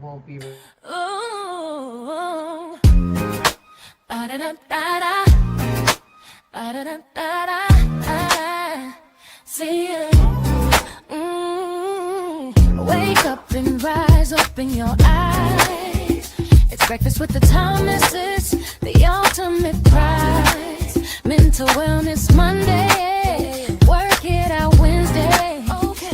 won't be. Ooh, ba-da-da-da-da, ba-da-da-da-da, see ya. Wake up and rise, open your eyes. It's breakfast with the Thmas'S, the ultimate prize. Mental Wellness Monday, work it out Wednesday,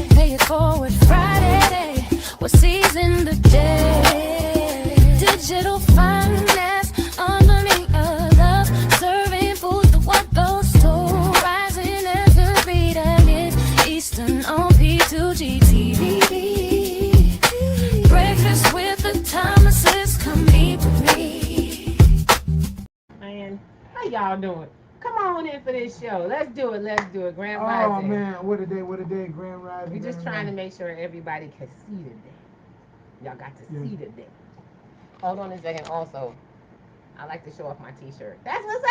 pay it forward Friday. We're seizing the day. Digital finance, underneath a love, serving food for what those two rising every day. Eastern on P2GTV. Breakfast with the Thmas'S, come eat with me. And how y'all doing? Come on in for this show. Let's do it. Grand Oh Rising. man, what a day, Grand Rising. We're just trying to make sure everybody can see the day. Y'all got to see the day. Hold on a second. Also, I like to show off my T-shirt. That's what's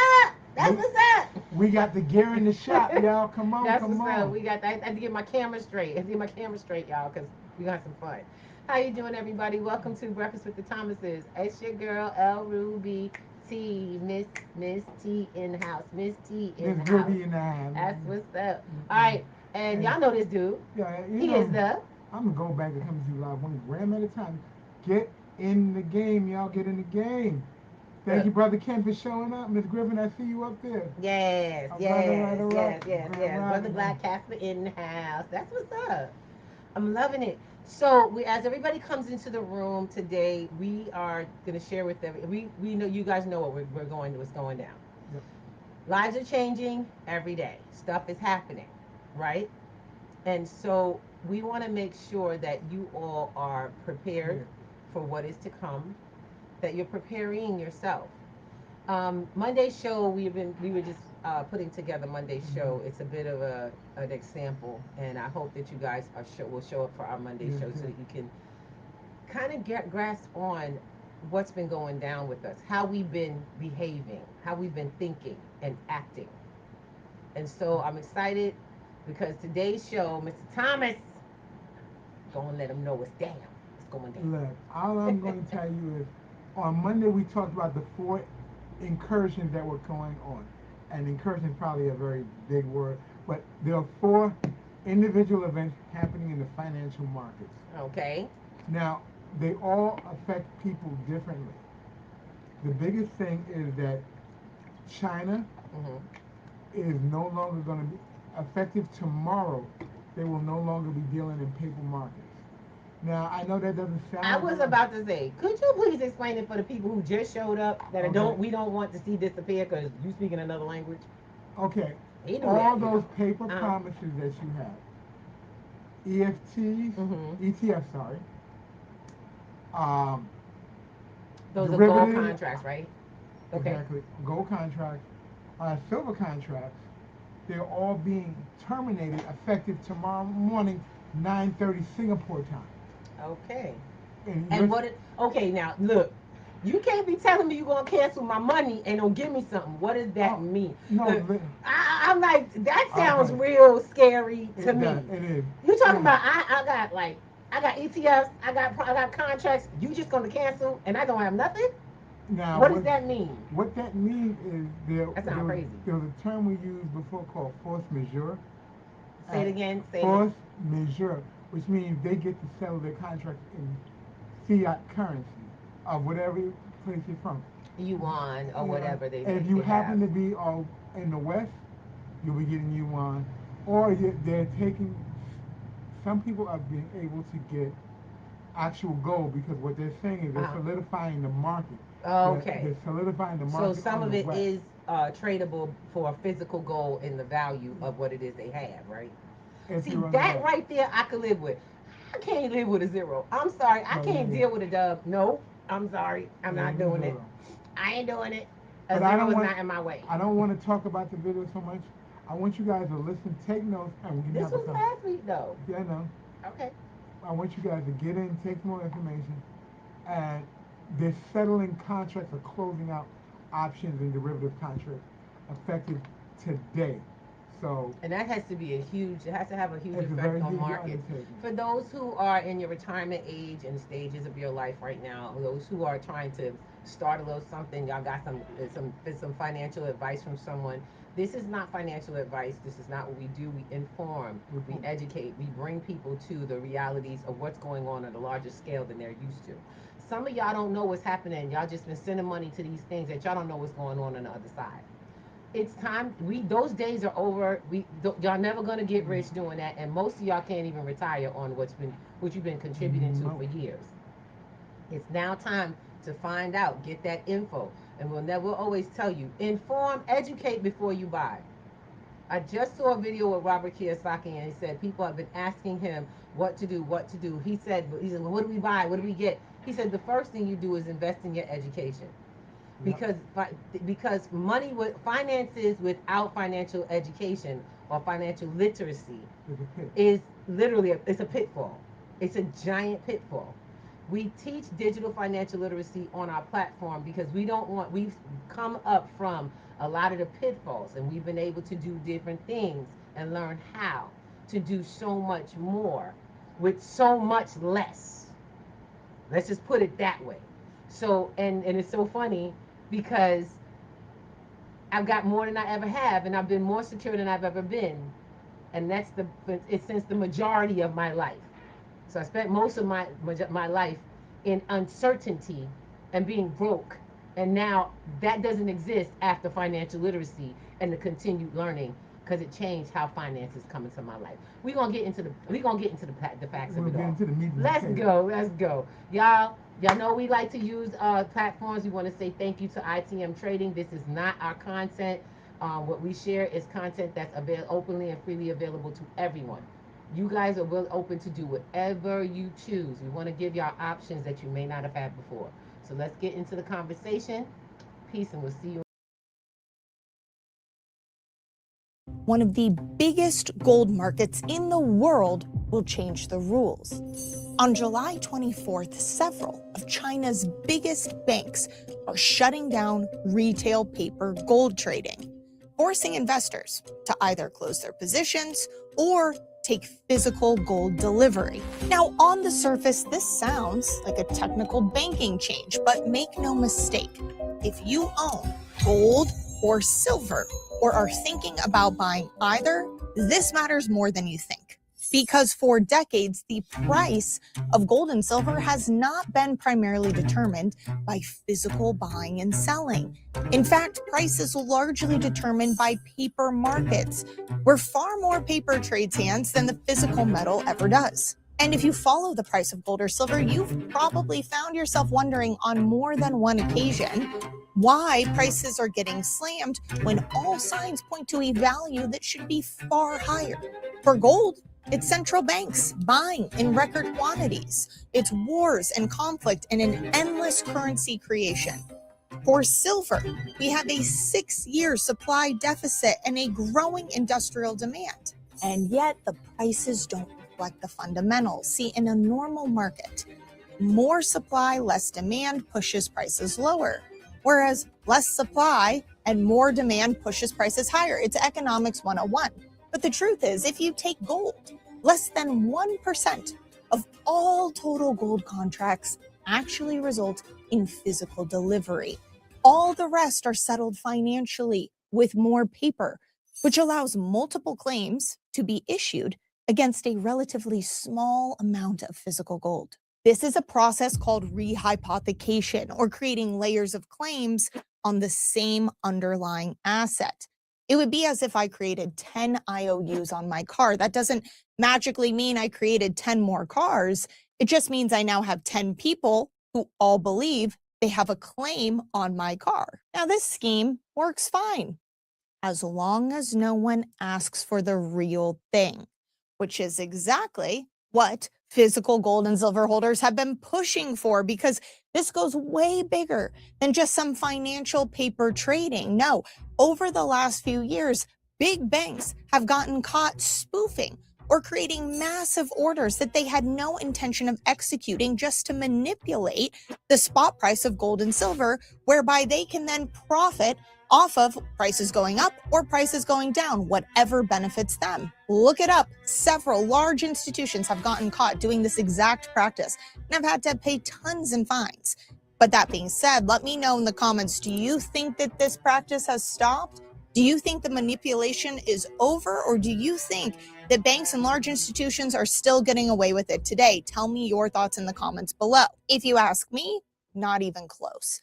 up. We got the gear in the shop, y'all. Come on, That's come what's on. up. We got. I had to get my camera straight. Y'all, because we got some fun. How you doing, everybody? Welcome to Breakfast with the Thmas'S. It's your girl L Ruby T, Miss T in the house. Miss T in the house. That's what's up. All right, and y'all know this dude. Yeah, He is the. I'm gonna go back and come to you live 1 gram at a time. Get in the game, y'all. Get in the game. Thank you, Brother Ken, for showing up. Miss Griffin, I see you up there. Yes. Brother Black Casper in the house. That's what's up. I'm loving it. So as everybody comes into the room today, we are going to share with them. We know you guys know what's going down. Yep. Lives are changing every day. Stuff is happening, right? And so we want to make sure that you all are prepared for what is to come, that you're preparing yourself. Monday's show, we were just putting together Monday's show. It's a bit of an example, and I hope that you guys will show up for our Monday show so that you can kind of grasp on what's been going down with us, how we've been behaving, how we've been thinking and acting. And so I'm excited because today's show, Mr. Thmas, gonna let them know it's down. It's going down. Look, all I'm going to tell you is, on Monday we talked about the 4 incursions that were going on. And incursion is probably a very big word, but there are 4 individual events happening in the financial markets. Okay. Now, they all affect people differently. The biggest thing is that China is no longer going to be effective tomorrow. They will no longer be dealing in paper markets. Now, I know that doesn't sound. I was about to say, could you please explain it for the people who just showed up that we don't want to see disappear because you speak in another language? Okay. All those paper promises that you have, ETFs, sorry. Those are gold contracts, right? Okay. Exactly. Gold contracts, silver contracts, they're all being terminated effective tomorrow morning, 9:30 Singapore time. Okay. And now look, you can't be telling me you're gonna cancel my money and don't give me something. What does that mean? No, I'm like, that sounds real scary to me. It is. You talking about I got ETFs, I got contracts, you just gonna cancel and I don't have nothing? Now, what does that mean? What that means is that sounds crazy. There was a term we used before called force majeure. Say it again. Force majeure, which means they get to settle their contract in fiat currency of whatever place you're from. Yuan or whatever they. And if you happen to be all in the West, you'll be getting yuan, or they're taking. Some people are being able to get actual gold because what they're saying is they're solidifying the market. Okay. They're solidifying the market. So some of it is tradable for physical gold in the value of what it is they have, right? See, that right there I could live with. I can't live with a zero. I'm sorry. I can't deal with a dub. No, I'm sorry. I'm not doing it. I ain't doing it. A zero is not in my way. I don't want to talk about the video so much. I want you guys to listen, take notes, and we can have this was last week, though. Yeah, I know. Okay. I want you guys to get in, take more information, and they're settling contracts or closing out options and derivative contracts effective today. So, and that has to be it has to have a huge it's a effect very on huge markets. undertaking. For those who are in your retirement age and stages of your life right now, those who are trying to start a little something, y'all got some financial advice from someone. This is not financial advice. This is not what we do. We inform, we educate, we bring people to the realities of what's going on a larger scale than they're used to. Some of y'all don't know what's happening. Y'all just been sending money to these things that y'all don't know what's going on the other side. It's time. We those days are over. Y'all never gonna get rich doing that, and most of y'all can't even retire on what you've been contributing to for years. It's now time to find out, get that info, and we'll always tell you, inform, educate before you buy. I just saw a video with Robert Kiyosaki, and he said people have been asking him what to do, what to do. He said, well, what do we buy? What do we get? He said the first thing you do is invest in your education. Because because money with finances without financial education or financial literacy is literally it's a pitfall. It's a giant pitfall. We teach digital financial literacy on our platform because we've come up from a lot of the pitfalls, and we've been able to do different things and learn how to do so much more with so much less. Let's just put it that way. So, and it's so funny because I've got more than I ever have, and I've been more secure than I've ever been, and it's since the majority of my life. So I spent most of my life in uncertainty and being broke, and now that doesn't exist after financial literacy and the continued learning because it changed how finances come into my life. We gonna get into the facts of it all. Let's go, let's go, y'all. Y'all know we like to use platforms. We want to say thank you to ITM Trading. This is not our content. What we share is content that's openly and freely available to everyone. You guys are open to do whatever you choose. We want to give y'all options that you may not have had before. So let's get into the conversation. Peace, and we'll see you. One of the biggest gold markets in the world will change the rules. On July 24th, several of China's biggest banks are shutting down retail paper gold trading, forcing investors to either close their positions or take physical gold delivery. Now, on the surface, this sounds like a technical banking change, but make no mistake, if you own gold or silver or are thinking about buying either, this matters more than you think. Because for decades, the price of gold and silver has not been primarily determined by physical buying and selling. In fact, price is largely determined by paper markets, where far more paper trades hands than the physical metal ever does. And if you follow the price of gold or silver, you've probably found yourself wondering on more than one occasion why prices are getting slammed when all signs point to a value that should be far higher. For gold, it's central banks buying in record quantities. It's wars and conflict and an endless currency creation. For silver, we have a 6-year supply deficit and a growing industrial demand. And yet the prices don't reflect the fundamentals. See, in a normal market, more supply, less demand pushes prices lower, whereas less supply and more demand pushes prices higher. It's economics 101. But the truth is, if you take gold, less than 1% of all total gold contracts actually result in physical delivery. All the rest are settled financially with more paper, which allows multiple claims to be issued against a relatively small amount of physical gold. This is a process called rehypothecation, or creating layers of claims on the same underlying asset. It would be as if I created 10 IOUs on my car. That doesn't magically mean I created 10 more cars. It just means I now have 10 people who all believe they have a claim on my car. Now, this scheme works fine as long as no one asks for the real thing, which is exactly what physical gold and silver holders have been pushing for, because this goes way bigger than just some financial paper trading. No, over the last few years, big banks have gotten caught spoofing or creating massive orders that they had no intention of executing just to manipulate the spot price of gold and silver, whereby they can then profit off of prices going up or prices going down, whatever benefits them. Look it up. Several large institutions have gotten caught doing this exact practice and have had to pay tons in fines. But that being said, let me know in the comments, do you think that this practice has stopped? Do you think the manipulation is over, or do you think that banks and large institutions are still getting away with it today? Tell me your thoughts in the comments below. If you ask me, not even close.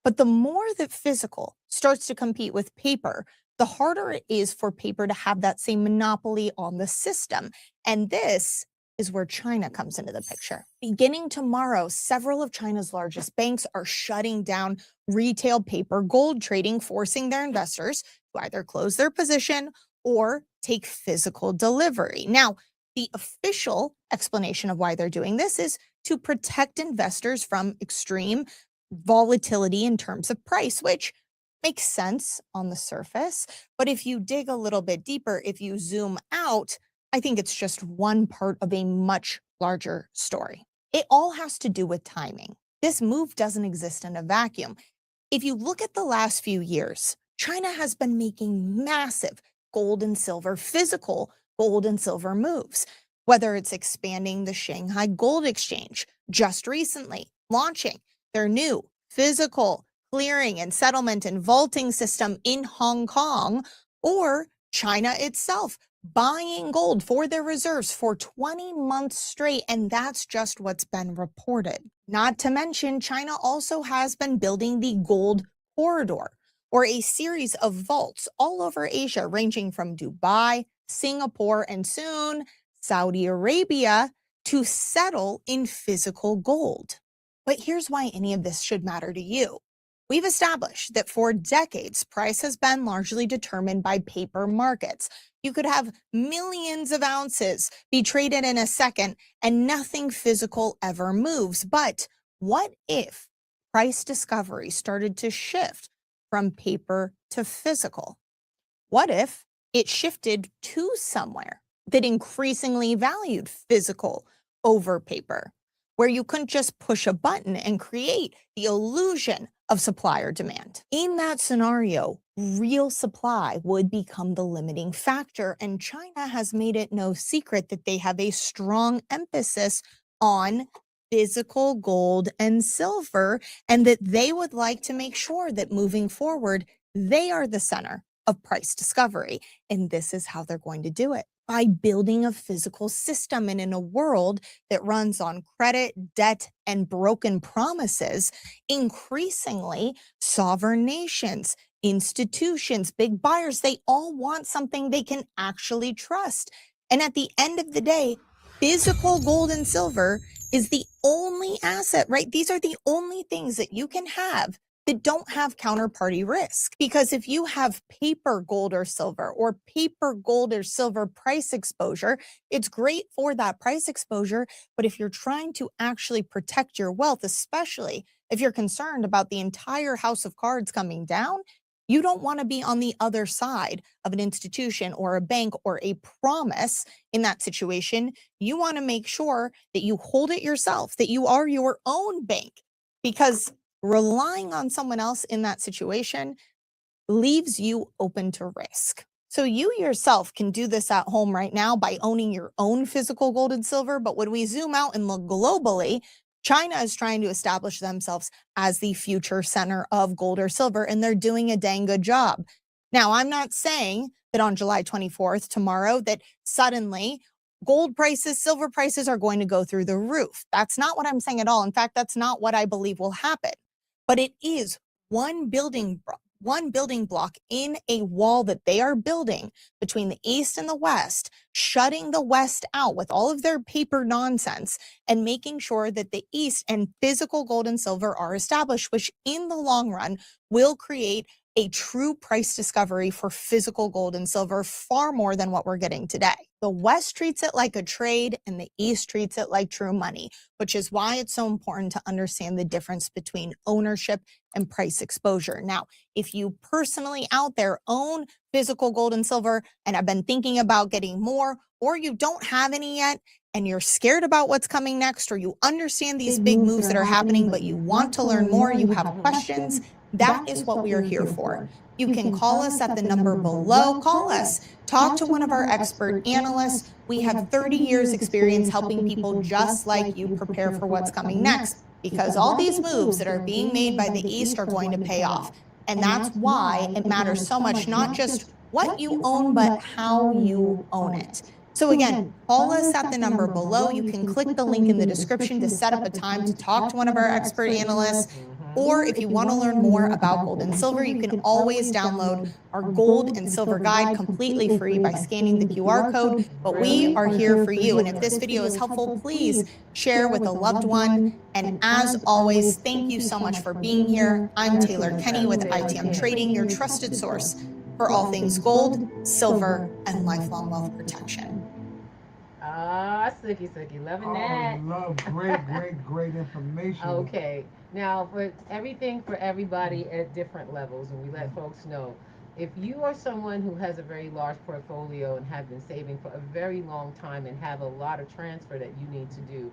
But the more that physical starts to compete with paper, the harder it is for paper to have that same monopoly on the system. And this is where China comes into the picture. Beginning tomorrow, several of China's largest banks are shutting down retail paper gold trading, forcing their investors to either close their position or take physical delivery. Now, the official explanation of why they're doing this is to protect investors from extreme volatility in terms of price, which makes sense on the surface. But if you dig a little bit deeper, if you zoom out, I think it's just one part of a much larger story. It all has to do with timing. This move doesn't exist in a vacuum. If you look at the last few years, China has been making massive gold and silver, physical gold and silver moves, whether it's expanding the Shanghai Gold Exchange, just recently launching their new physical clearing and settlement and vaulting system in Hong Kong, or China itself buying gold for their reserves for 20 months straight, and that's just what's been reported. Not to mention, China also has been building the Gold Corridor, or a series of vaults all over Asia, ranging from Dubai, Singapore, and soon Saudi Arabia, to settle in physical gold. But here's why any of this should matter to you. We've established that for decades, price has been largely determined by paper markets. You could have millions of ounces be traded in a second and nothing physical ever moves. But what if price discovery started to shift from paper to physical? What if it shifted to somewhere that increasingly valued physical over paper, where you couldn't just push a button and create the illusion of supply or demand? In that scenario, real supply would become the limiting factor, and China has made it no secret that they have a strong emphasis on physical gold and silver, and that they would like to make sure that moving forward, they are the center of price discovery. And this is how they're going to do it: by building a physical system. And in a world that runs on credit, debt, and broken promises, increasingly sovereign nations, institutions, big buyers, they all want something they can actually trust. And at the end of the day, physical gold and silver is the only asset, right? These are the only things that you can have that don't have counterparty risk. Because if you have paper gold or silver, or paper gold or silver price exposure, it's great for that price exposure. But if you're trying to actually protect your wealth, especially if you're concerned about the entire house of cards coming down, you don't want to be on the other side of an institution or a bank or a promise in that situation. You want to make sure that you hold it yourself, that you are your own bank, because relying on someone else in that situation leaves you open to risk. So you yourself can do this at home right now by owning your own physical gold and silver. But when we zoom out and look globally, China is trying to establish themselves as the future center of gold or silver, and they're doing a dang good job. Now, I'm not saying that on July 24th, tomorrow, that suddenly gold prices, silver prices are going to go through the roof. That's not what I'm saying at all. In fact, that's not what I believe will happen. But it is one building block in a wall that they are building between the East and the West, shutting the West out with all of their paper nonsense and making sure that the East and physical gold and silver are established, which in the long run will create a true price discovery for physical gold and silver, far more than what we're getting today. The West treats it like a trade and the East treats it like true money, which is why it's so important to understand the difference between ownership and price exposure. Now, if you personally out there own physical gold and silver and have been thinking about getting more, or you don't have any yet, and you're scared about what's coming next, or you understand these big moves that are happening, but you want to learn more, you have questions, That is what we are here for. You can call us at the number below. Call us. Talk to one of our expert analysts. We have 30 years experience helping people just like you prepare for what's coming next, because all these moves that are being made by the East are going to pay off. And that's why it matters so much, not just what you own, but how you own it. So again, call us at the number below. You can click the link in the description to set up a time to talk to one of our expert analysts. Or if you want to learn more about gold and silver, you can always download our gold and silver guide completely free by scanning the QR code. But we are here for you. And if this video is helpful, please share with a loved one. And as always, thank you so much for being here. I'm Taylor Kenny with ITM Trading, your trusted source for all things gold, silver, and lifelong wealth protection. Ah, Sookie, loving that. Love, great information. Okay, now for everything for everybody at different levels, and we let folks know, if you are someone who has a very large portfolio and have been saving for a very long time and have a lot of transfer that you need to do,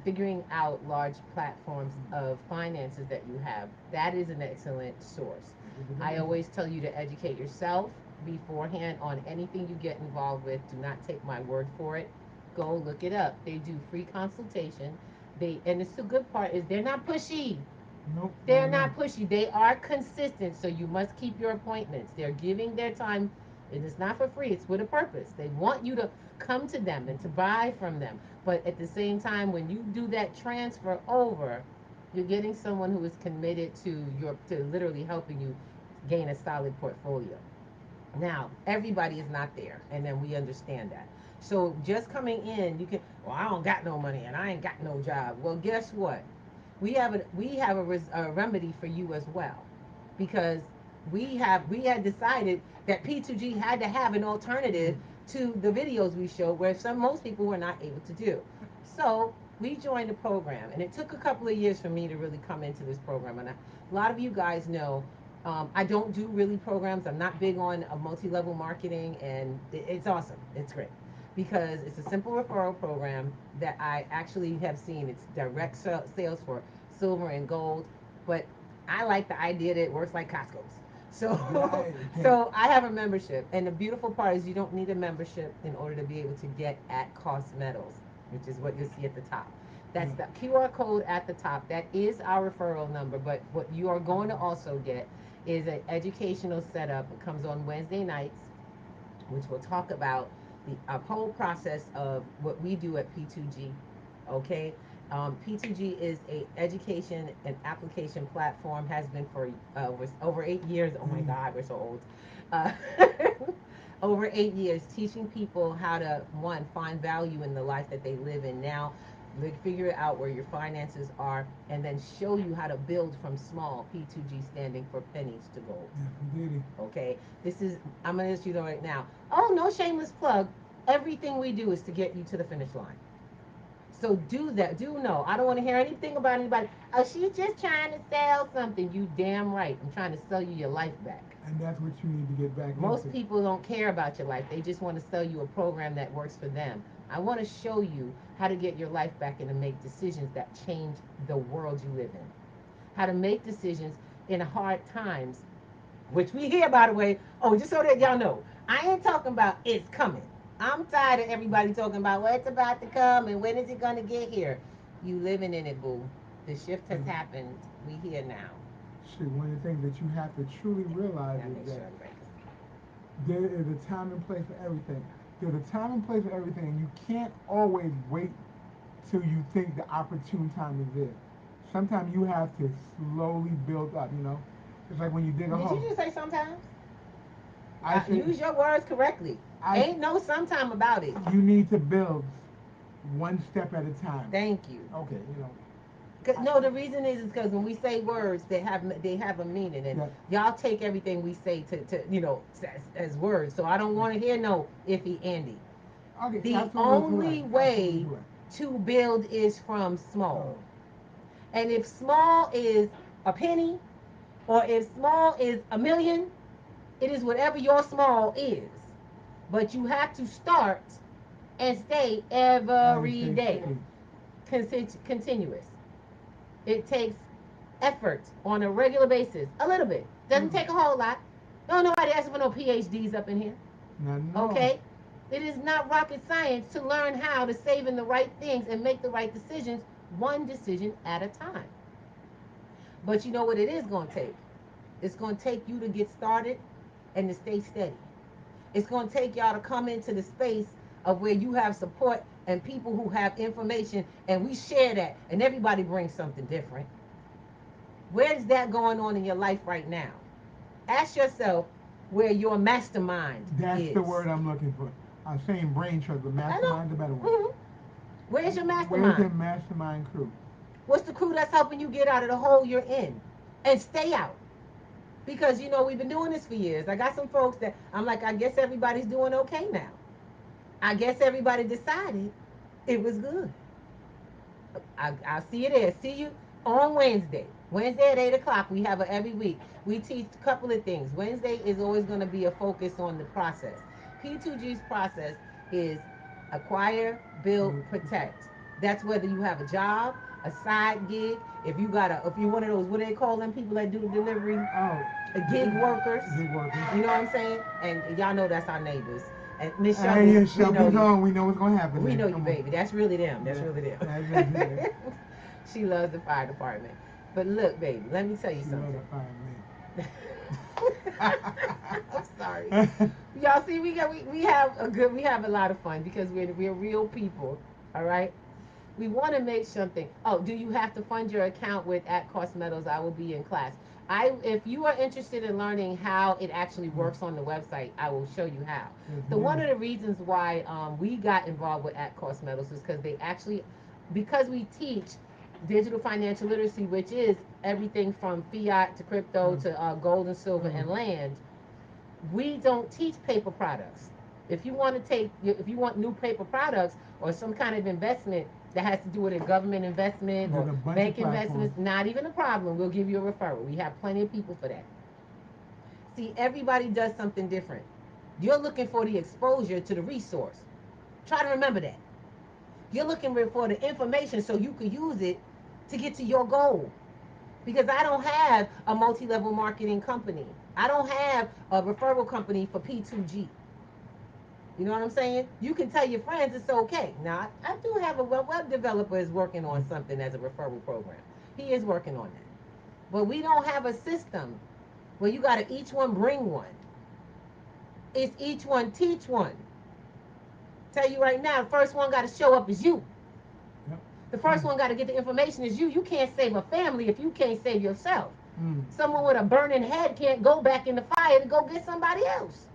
figuring out large platforms of finances that you have, that is an excellent source. I always tell you to educate yourself beforehand on anything you get involved with. Do not take my word for it. Go look it up. They do free consultation. And it's the good part is they're not pushy. Nope. They're not pushy. They are consistent. So you must keep your appointments. They're giving their time, and it's not for free. It's with a purpose. They want you to come to them and to buy from them. But at the same time, when you do that transfer over, you're getting someone who is committed to literally helping you gain a solid portfolio. Now, everybody is not there, and then we understand that. So just coming in, you can, well, I don't got no money and I ain't got no job. Well, guess what? We have a remedy for you as well, because we had decided that P2G had to have an alternative to the videos we showed, where most people were not able to do. So we joined the program, and it took a couple of years for me to really come into this program. And a lot of you guys know I don't do really programs. I'm not big on a multi-level marketing, and it's awesome. It's great because it's a simple referral program that I actually have seen. It's direct sales for silver and gold, but I like the idea that it works like Costco's. So, so I have a membership, and the beautiful part is you don't need a membership in order to be able to get at cost metals, which is what you'll see at the top. That's the QR code at the top. That is our referral number. But what you are going to also get is an educational setup. It comes on Wednesday nights, which will talk about the whole process of what we do at P2G. Okay, P2G is a education and application platform. Has been for over 8 years. Oh my God, we're so old. Uh, over 8 years, teaching people how to find value in the life that they live in now, figure out where your finances are, and then show you how to build from small. P2G standing for pennies to gold. Okay, I'm gonna let you know right now. Oh, no shameless plug. Everything we do is to get you to the finish line. So do that. Do know. I don't want to hear anything about anybody. Oh, she's just trying to sell something. You damn right. I'm trying to sell you your life back. And that's what you need to get back Most into. people don't care about your life. They just want to sell you a program that works for them. I want to show you how to get your life back and to make decisions that change the world you live in. How to make decisions in hard times, which we hear, by the way. Oh, just so that y'all know, I ain't talking about it's coming. I'm tired of everybody talking about, well, it's about to come and when is it going to get here. You living in it, boo. The shift has happened. We here now. Shit, one of the things that you have to truly realize is that there is a time and place for everything. There's a time and place for everything, and you can't always wait till you think the opportune time is there. Sometimes you have to slowly build up, you know? It's like when you dig a hole. Did you just say sometimes? I use your words correctly. Ain't no sometime about it. You need to build one step at a time. Thank you. Okay, you know. No, the reason is because when we say words, they have a meaning, and y'all take everything we say to as words. So I don't want to hear no iffy Andy. Okay, the only way to build is from small. And if small is a penny, or if small is a million, it is whatever your small is. But you have to start and stay every day. Continuous. It takes effort on a regular basis. A little bit. Doesn't take a whole lot. No, nobody asking for no PhDs up in here. No. Okay? It is not rocket science to learn how to save in the right things and make the right decisions, one decision at a time. But you know what it is going to take? It's going to take you to get started and to stay steady. It's going to take y'all to come into the space of where you have support and people who have information, and we share that, and everybody brings something different. Where is that going on in your life right now? Ask yourself where your mastermind That's is. the word I'm looking for. I'm saying brain trust, but mastermind's a better word. Mm-hmm. Where's your Where's your mastermind? mastermind crew? What's the crew that's helping you get out of the hole you're in and stay out? Because you know we've been doing this for years. I got some folks that I'm like, I guess everybody's doing okay now. I guess everybody decided it was good. I'll see you there. See you on Wednesday. Wednesday at 8 o'clock. We have it every week. We teach a couple of things. Wednesday is always going to be a focus on the process. P2G's process is acquire, build, protect. That's whether you have a job, a side gig, if you're one of those, what do they call them people that do the delivery? Oh, Gig workers. gig workers. You know what I'm saying? And y'all know that's our neighbors. And Miss Hey, Shelby, yeah, we know Shelby's you. on. We know what's going to happen. We know you, Come baby. on. That's really them. That's Yeah, really them. that's really them. She loves the fire department. But look, baby, let me tell you She something. I'm sorry. Y'all see, we have a lot of fun because we're real people. All right. We want to make something. Oh, do you have to fund your account with at cost metals? I will be in class. If you are interested in learning how it actually works on the website, I will show you how. The one of the reasons why we got involved with at cost metals is because they actually, because we teach digital financial literacy, which is everything from fiat to crypto to gold and silver and land. We don't teach paper products. If you want new paper products or some kind of investment that has to do with a government investment or bank investments, not even a problem. We'll give you a referral. We have plenty of people for that. See, everybody does something different. You're looking for the exposure to the resource. Try to remember that. You're looking for the information so you can use it to get to your goal. Because I don't have a multi-level marketing company. I don't have a referral company for P2G. You know what I'm saying? You can tell your friends it's okay. Now, I do have a web developer is working on something as a referral program. He is working on that. But we don't have a system where you got to each one bring one. It's each one teach one. Tell you right now, the first one got to show up as you. The first one got to get the information is you. You can't save a family if you can't save yourself. Someone with a burning head can't go back in the fire to go get somebody else.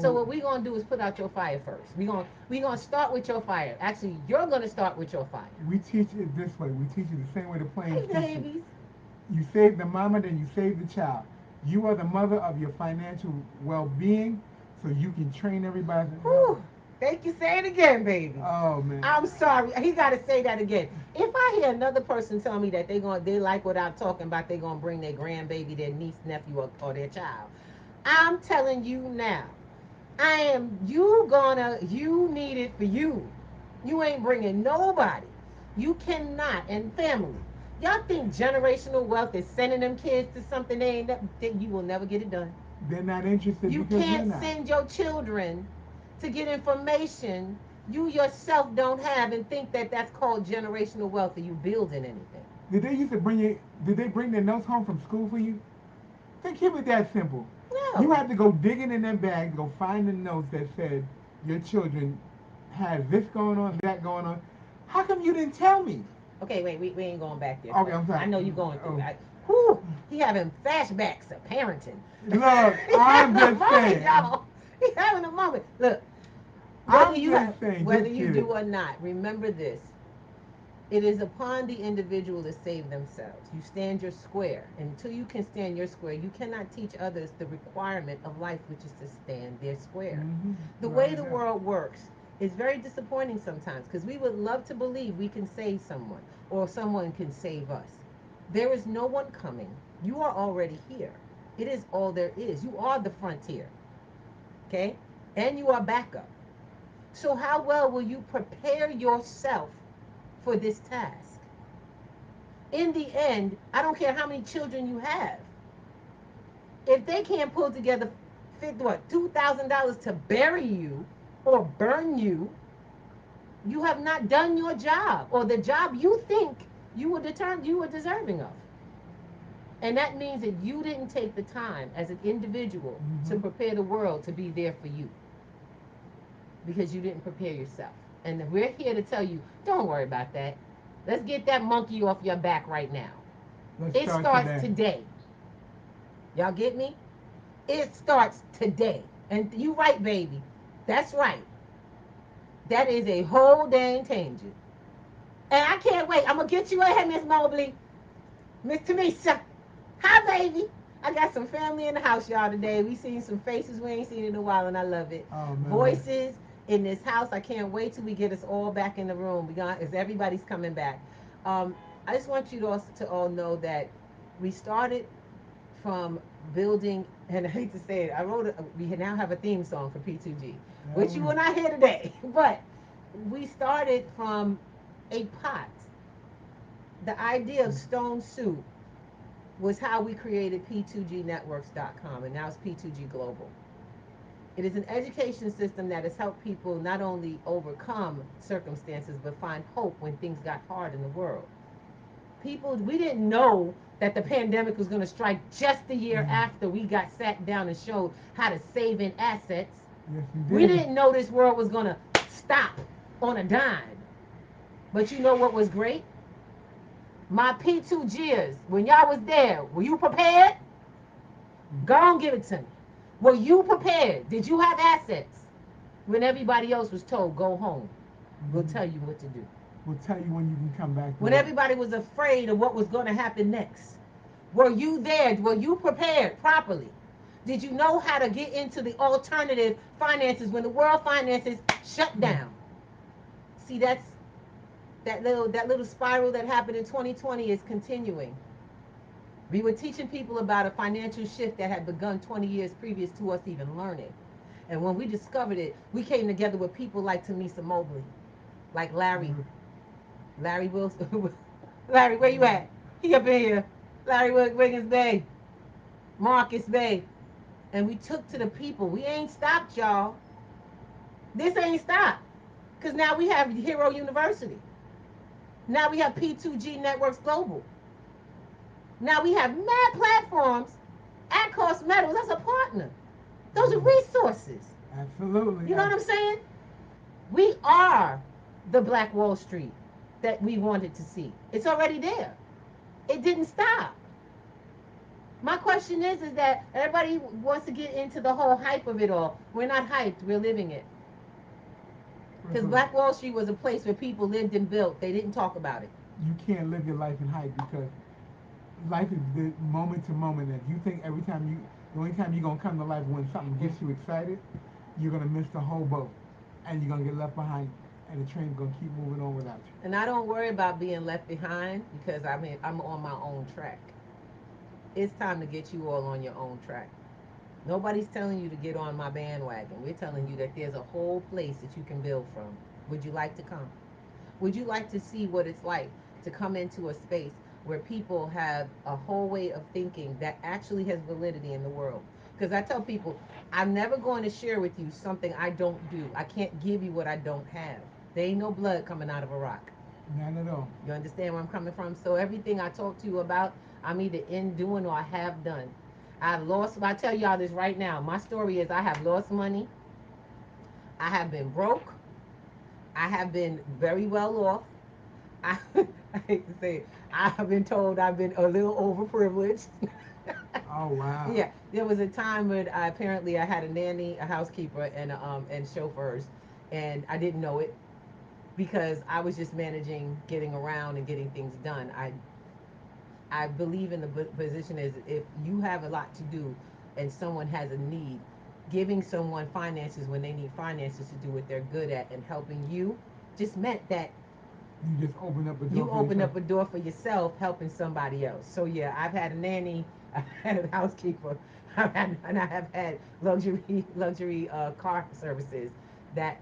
So what we're gonna do is put out your fire first. We're gonna start with your fire. Actually, you're gonna start with your fire. We teach it this way. We teach you the same way the planes teach babies. you. You save the mama, then you save the child. You are the mother of your financial well-being, so you can train everybody. Whew. Thank you. Say it again, baby. Oh man. I'm sorry. He got to say that again. If I hear another person tell me that they like what I'm talking about, they're gonna bring their grandbaby, their niece, nephew, or their child, I'm telling you now. You need it for you. You ain't bringing nobody. You cannot, and family. Y'all think generational wealth is sending them kids to something they ain't, that you will never get it done. They're not interested. You because can't you're not. send your children to get information you yourself don't have and think that that's called generational wealth or you building anything. Did they used to bring you? Did they bring their notes home from school for you? They keep it that simple. No. You had to go digging in their bag, go find the notes that said your children has this going on, that going on. How come you didn't tell me? Okay, wait, we ain't going back there. Okay, I'm sorry. I know you're going through. He having flashbacks of parenting. Look, I'm just saying. Y'all. He having a moment. Look, whether you do or not, remember this. It is upon the individual to save themselves. You stand your square. And until you can stand your square, you cannot teach others the requirement of life, which is to stand their square. Mm-hmm. The way the world works is very disappointing sometimes because we would love to believe we can save someone or someone can save us. There is no one coming. You are already here. It is all there is. You are the frontier. Okay? And you are backup. So how well will you prepare yourself for this task? In the end, I don't care how many children you have. If they can't pull together, $2,000 to bury you or burn you, you have not done your job or the job you think you were deserving of. And that means that you didn't take the time as an individual to prepare the world to be there for you because you didn't prepare yourself. And we're here to tell you, don't worry about that. Let's get that monkey off your back right now. Let's It start starts today. today. Y'all get me? It starts today. And you right, baby. That's right. That is a whole dang tangent. And I can't wait. I'm going to get you ahead, Miss Mobley. Miss Tamisa. Hi, baby. I got some family in the house, y'all, today. We seen some faces we ain't seen in a while, and I love it. Oh, man. Voices in this house. I can't wait till we get us all back in the room. As everybody's coming back. I just want you to all know that we started from building, and I hate to say it, we now have a theme song for P2G, which you will not hear today, but we started from a pot. The idea of stone soup was how we created P2Gnetworks.com, and now it's P2G Global. It is an education system that has helped people not only overcome circumstances, but find hope when things got hard in the world. We didn't know that the pandemic was going to strike just the year after we got sat down and showed how to save in assets. Yes, we didn't know this world was going to stop on a dime. But you know what was great? My P2Gers, when y'all was there, were you prepared? Go on, give it to me. Were you prepared? Did you have assets? When everybody else was told, go home. We'll tell you what to do. We'll tell you when you can come back. When everybody was afraid of what was going to happen next. Were you there? Were you prepared properly? Did you know how to get into the alternative finances when the world finances shut down? See, that little spiral that happened in 2020 is continuing. We were teaching people about a financial shift that had begun 20 years previous to us even learning. And when we discovered it, we came together with people like Thmas'S Mobley, like Larry. Larry Wilson. Larry, where you at? He up in here. Larry Wiggins Bay. Marcus Bay. And we took to the people. We ain't stopped, y'all. This ain't stopped. Because now we have Hero University. Now we have P2G Networks Global. Now we have mad platforms at Cost Metals as a partner. Those are resources. Absolutely. You know what I'm saying? We are the Black Wall Street that we wanted to see. It's already there. It didn't stop. My question is that everybody wants to get into the whole hype of it all. We're not hyped. We're living it. Because Black Wall Street was a place where people lived and built. They didn't talk about it. You can't live your life in hype because life is the moment to moment. And you think the only time you're going to come to life when something gets you excited, you're going to miss the whole boat. And you're going to get left behind. And the train's going to keep moving on without you. And I don't worry about being left behind because I'm on my own track. It's time to get you all on your own track. Nobody's telling you to get on my bandwagon. We're telling you that there's a whole place that you can build from. Would you like to come? Would you like to see what it's like to come into a space where people have a whole way of thinking that actually has validity in the world? Because I tell people, I'm never going to share with you something I don't do. I can't give you what I don't have. There ain't no blood coming out of a rock. Not at all. You understand where I'm coming from? So everything I talk to you about, I'm either in doing or I have done. I've lost, I tell y'all this right now. My story is I have lost money. I have been broke. I have been very well off. I, I hate to say it. I have been told I've been a little overprivileged. Oh, wow. Yeah, there was a time when I had a nanny, a housekeeper, and chauffeurs, and I didn't know it because I was just managing, getting around, and getting things done. I believe in the position is if you have a lot to do and someone has a need, giving someone finances when they need finances to do what they're good at and helping you just meant that You just open up a door. you open up a door for yourself helping somebody else. So yeah, I've had a nanny, I've had a housekeeper, and I have had luxury car services that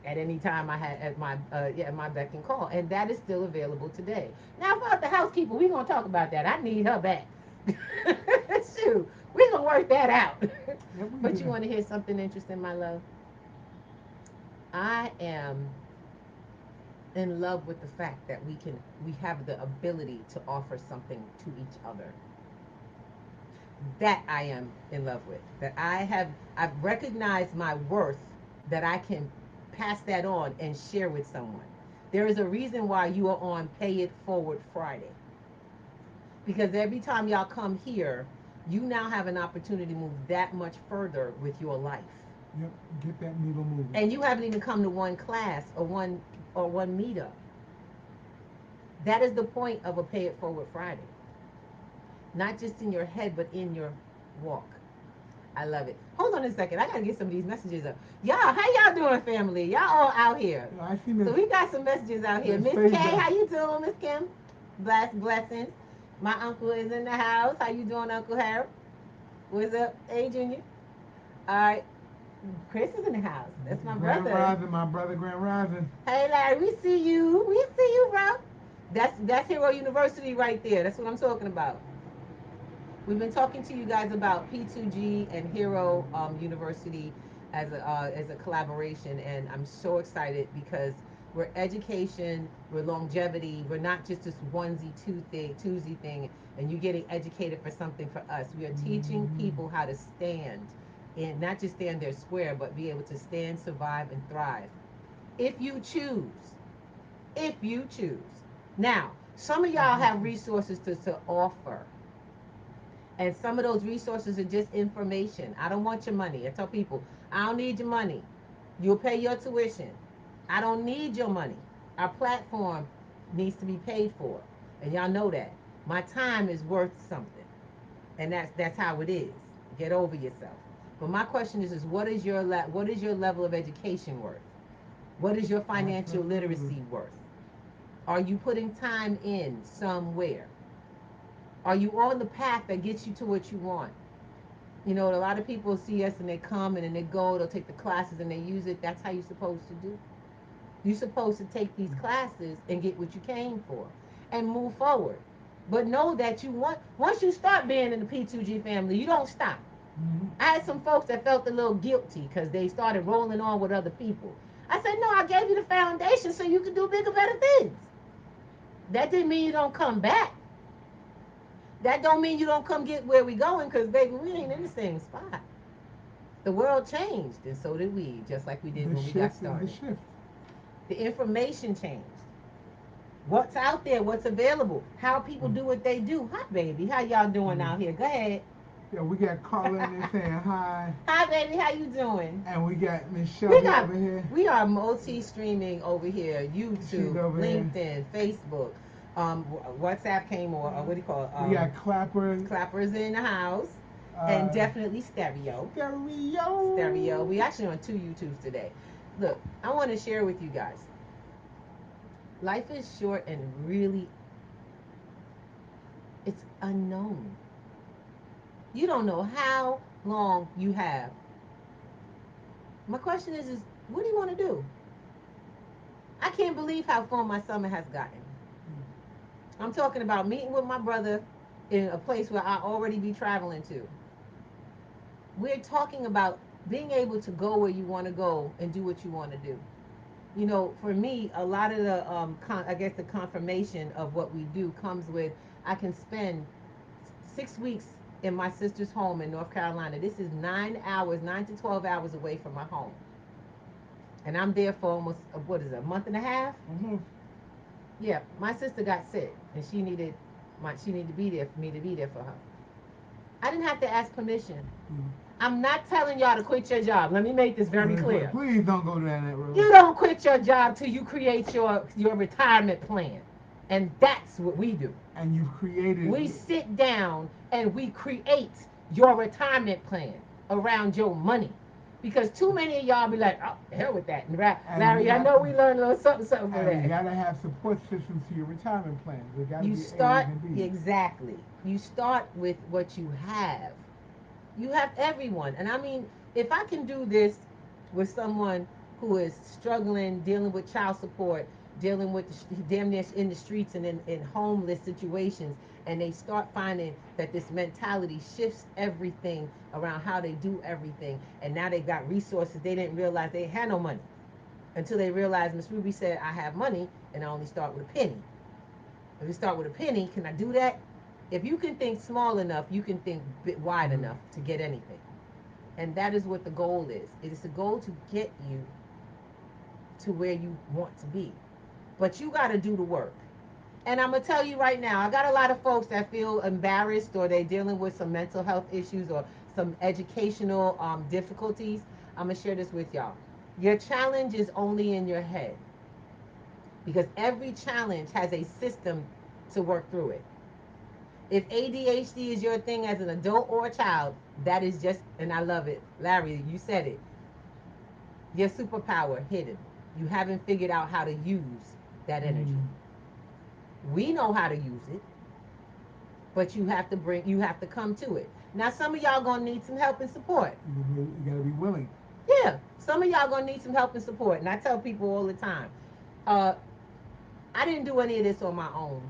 at any time I had at my beck and call, and that is still available today. Now about the housekeeper, we're gonna talk about that. I need her back. Shoot, we're gonna work that out. Yep, we But do you that. want to hear something interesting, my love? I am in love with the fact that we have the ability to offer something to each other. That I am in love with. That I've recognized my worth, that I can pass that on and share with someone. There is a reason why you are on Pay It Forward Friday. Because every time y'all come here, you now have an opportunity to move that much further with your life. Yep, get that needle moving. And you haven't even come to one class or one meetup. That is the point of a Pay It Forward Friday. Not just in your head, but in your walk. I love it. Hold on a second. I gotta get some of these messages up. Y'all, how y'all doing, family? Y'all all out here. I see Miss. So we got some messages out here. Miss K, how you doing, Miss Kim? Blessings. My uncle is in the house. How you doing, Uncle Harold? What's up, A Junior? All right. Chris is in the house. That's my Grand brother. Rising, my brother, Grand Rising. Hey Larry, we see you. We see you, bro. That's Hero University right there. That's what I'm talking about. We've been talking to you guys about P2G and Hero University as a collaboration, and I'm so excited because we're education, we're longevity, we're not just this onesie twosie thing, and you're getting educated for something for us. We are teaching people how to stand, and not just stand there square, but be able to stand, survive, and thrive. If you choose, if you choose. Now, some of y'all have resources to offer. And some of those resources are just information. I don't want your money. I tell people, I don't need your money. You'll pay your tuition. I don't need your money. Our platform needs to be paid for. And y'all know that. My time is worth something. And that's how it is. Get over yourself. But my question is what is your level of education worth? What is your financial literacy worth? Are you putting time in somewhere? Are you on the path that gets you to what you want? You know, a lot of people see us and they come and then they go, they'll take the classes and they use it. That's how you're supposed to do. You're supposed to take these classes and get what you came for and move forward. But know that once you start being in the P2G family, you don't stop. Mm-hmm. I had some folks that felt a little guilty because they started rolling on with other people. I said, no, I gave you the foundation so you could do bigger, better things. That didn't mean you don't come back. That don't mean you don't come get where we going, because baby, we ain't in the same spot. The world changed, and so did we, just like we did when we got started. The information changed. What's out there, what's available, how people do what they do. Hi, baby. How y'all doing out here? Go ahead. Yeah, we got Carla in there saying hi. Hi, baby. How you doing? And we got Miss Shelby over here. We are multi-streaming over here. YouTube, over LinkedIn, here. Facebook. WhatsApp came or what do you call it? We got Clappers. Clappers in the house. And definitely stereo. Stereo. We actually on 2 YouTubes today. Look, I want to share with you guys. Life is short and really, it's unknown. You don't know how long you have. My question is what do you want to do? I can't believe how far my summer has gotten. I'm talking about meeting with my brother in a place where I already be traveling to. We're talking about being able to go where you want to go and do what you want to do. You know, for me, a lot of the, I guess the confirmation of what we do comes with, I can spend 6 weeks in my sister's home in North Carolina. This is 9 to 12 hours away from my home. And I'm there for almost, a month and a half? Mm-hmm. Yeah, my sister got sick, and she needed to be there for me to be there for her. I didn't have to ask permission. Mm-hmm. I'm not telling y'all to quit your job. Let me make this very clear. Please don't go down that road. You don't quit your job till you create your retirement plan. And that's what we do. And you've created. We sit down and we create your retirement plan around your money. Because too many of y'all be like, oh, hell with that. And Larry, I know we learned a little something for that. You got to have support systems to your retirement plan. There got to be start, A's and B's. Exactly. You start with what you have. You have everyone. And I mean, if I can do this with someone who is struggling, dealing with child support, dealing with damn near in the streets and in homeless situations, and they start finding that this mentality shifts everything around how they do everything, and now they got resources they didn't realize they had no money until they realized Miss Ruby said I have money and I only start with a penny. If you start with a penny, can I do that? If you can think small enough, you can think wide enough to get anything. And that is what the goal is. It is the goal to get you to where you want to be. But you got to do the work. And I'm going to tell you right now, I got a lot of folks that feel embarrassed or they're dealing with some mental health issues or some educational difficulties. I'm going to share this with y'all. Your challenge is only in your head because every challenge has a system to work through it. If ADHD is your thing as an adult or a child, that is just, and I love it. Larry, you said it. Your superpower hidden. You haven't figured out how to use that energy. We know how to use it, but you have to come to it. Now, some of y'all gonna need some help and support. You gotta be willing. Yeah, some of y'all gonna need some help and support. And I tell people all the time, uh, I didn't do any of this on my own.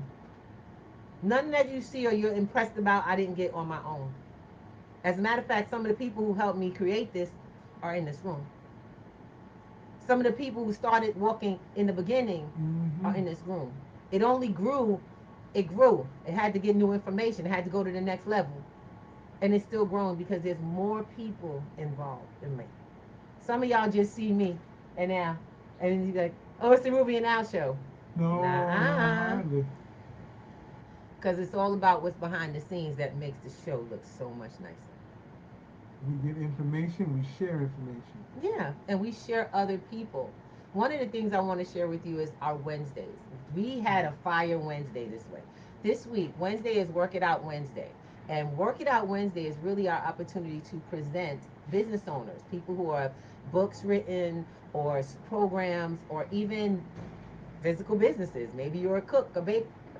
None that you see or you're impressed about, I didn't get on my own. As a matter of fact, some of the people who helped me create this are in this room. Some of the people who started walking in the beginning are in this room. It only grew, it grew. It had to get new information, it had to go to the next level. And it's still growing because there's more people involved in me. Some of y'all just see me and now, and you're like, oh, it's the Ruby and Al show. No, Nuh-uh. hardly. Because it's all about what's behind the scenes that makes the show look so much nicer. We get information, we share information. Yeah, and we share other people. One of the things I want to share with you is our Wednesdays. We had a fire Wednesday this way. This week, Wednesday is Work It Out Wednesday. And Work It Out Wednesday is really our opportunity to present business owners, people who are books written or programs or even physical businesses. Maybe you're a cook, a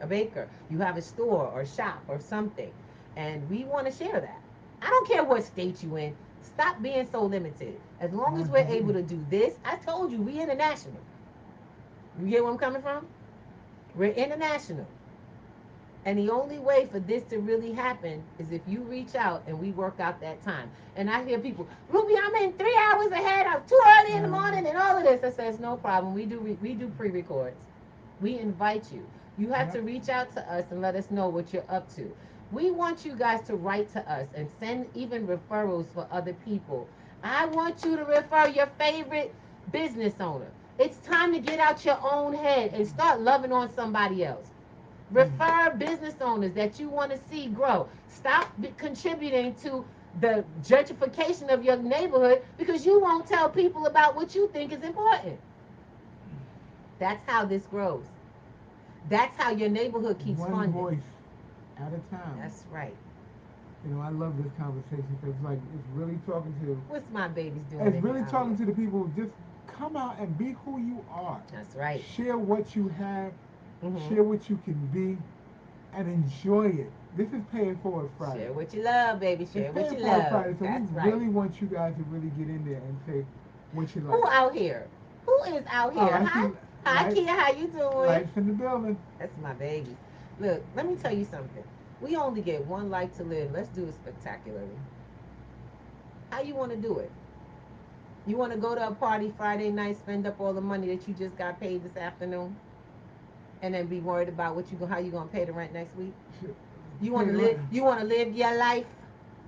baker, you have a store or shop or something. And we want to share that. I don't care what state you in. Stop being so limited. As long as we're able to do this, I told you we international. You get where I'm coming from? We're international. And the only way for this to really happen is if you reach out and we work out that time. And I hear people, Ruby, I'm in 3 hours ahead. I'm too early in the morning and all of this. I says, no problem. We do pre-records. We invite you. You have to reach out to us and let us know what you're up to. We want you guys to write to us and send even referrals for other people. I want you to refer your favorite business owner. It's time to get out your own head and start loving on somebody else. Refer business owners that you want to see grow. Stop contributing to the gentrification of your neighborhood because you won't tell people about what you think is important. That's how this grows. That's how your neighborhood keeps One funding. voice at a time. That's right. I love this conversation because it's really talking to. What's my babies doing? It's really talking to the people who just come out and be who you are. That's right. Share what you have. Share what you can be, and enjoy it. This is Paying Forward Friday. Share what you love, baby. Share it's what you Forward love. Friday, so That's we right. really want you guys to really get in there and say what you like. Who out here? Who is out here? Hi, hi, Kia. How you doing? Life's in the building. That's my baby. Look, let me tell you something. We only get one life to live. Let's do it spectacularly. How you want to do it? You want to go to a party Friday night, spend up all the money that you just got paid this afternoon, and then be worried about how you gonna pay the rent next week? You want to live? You want to live your life,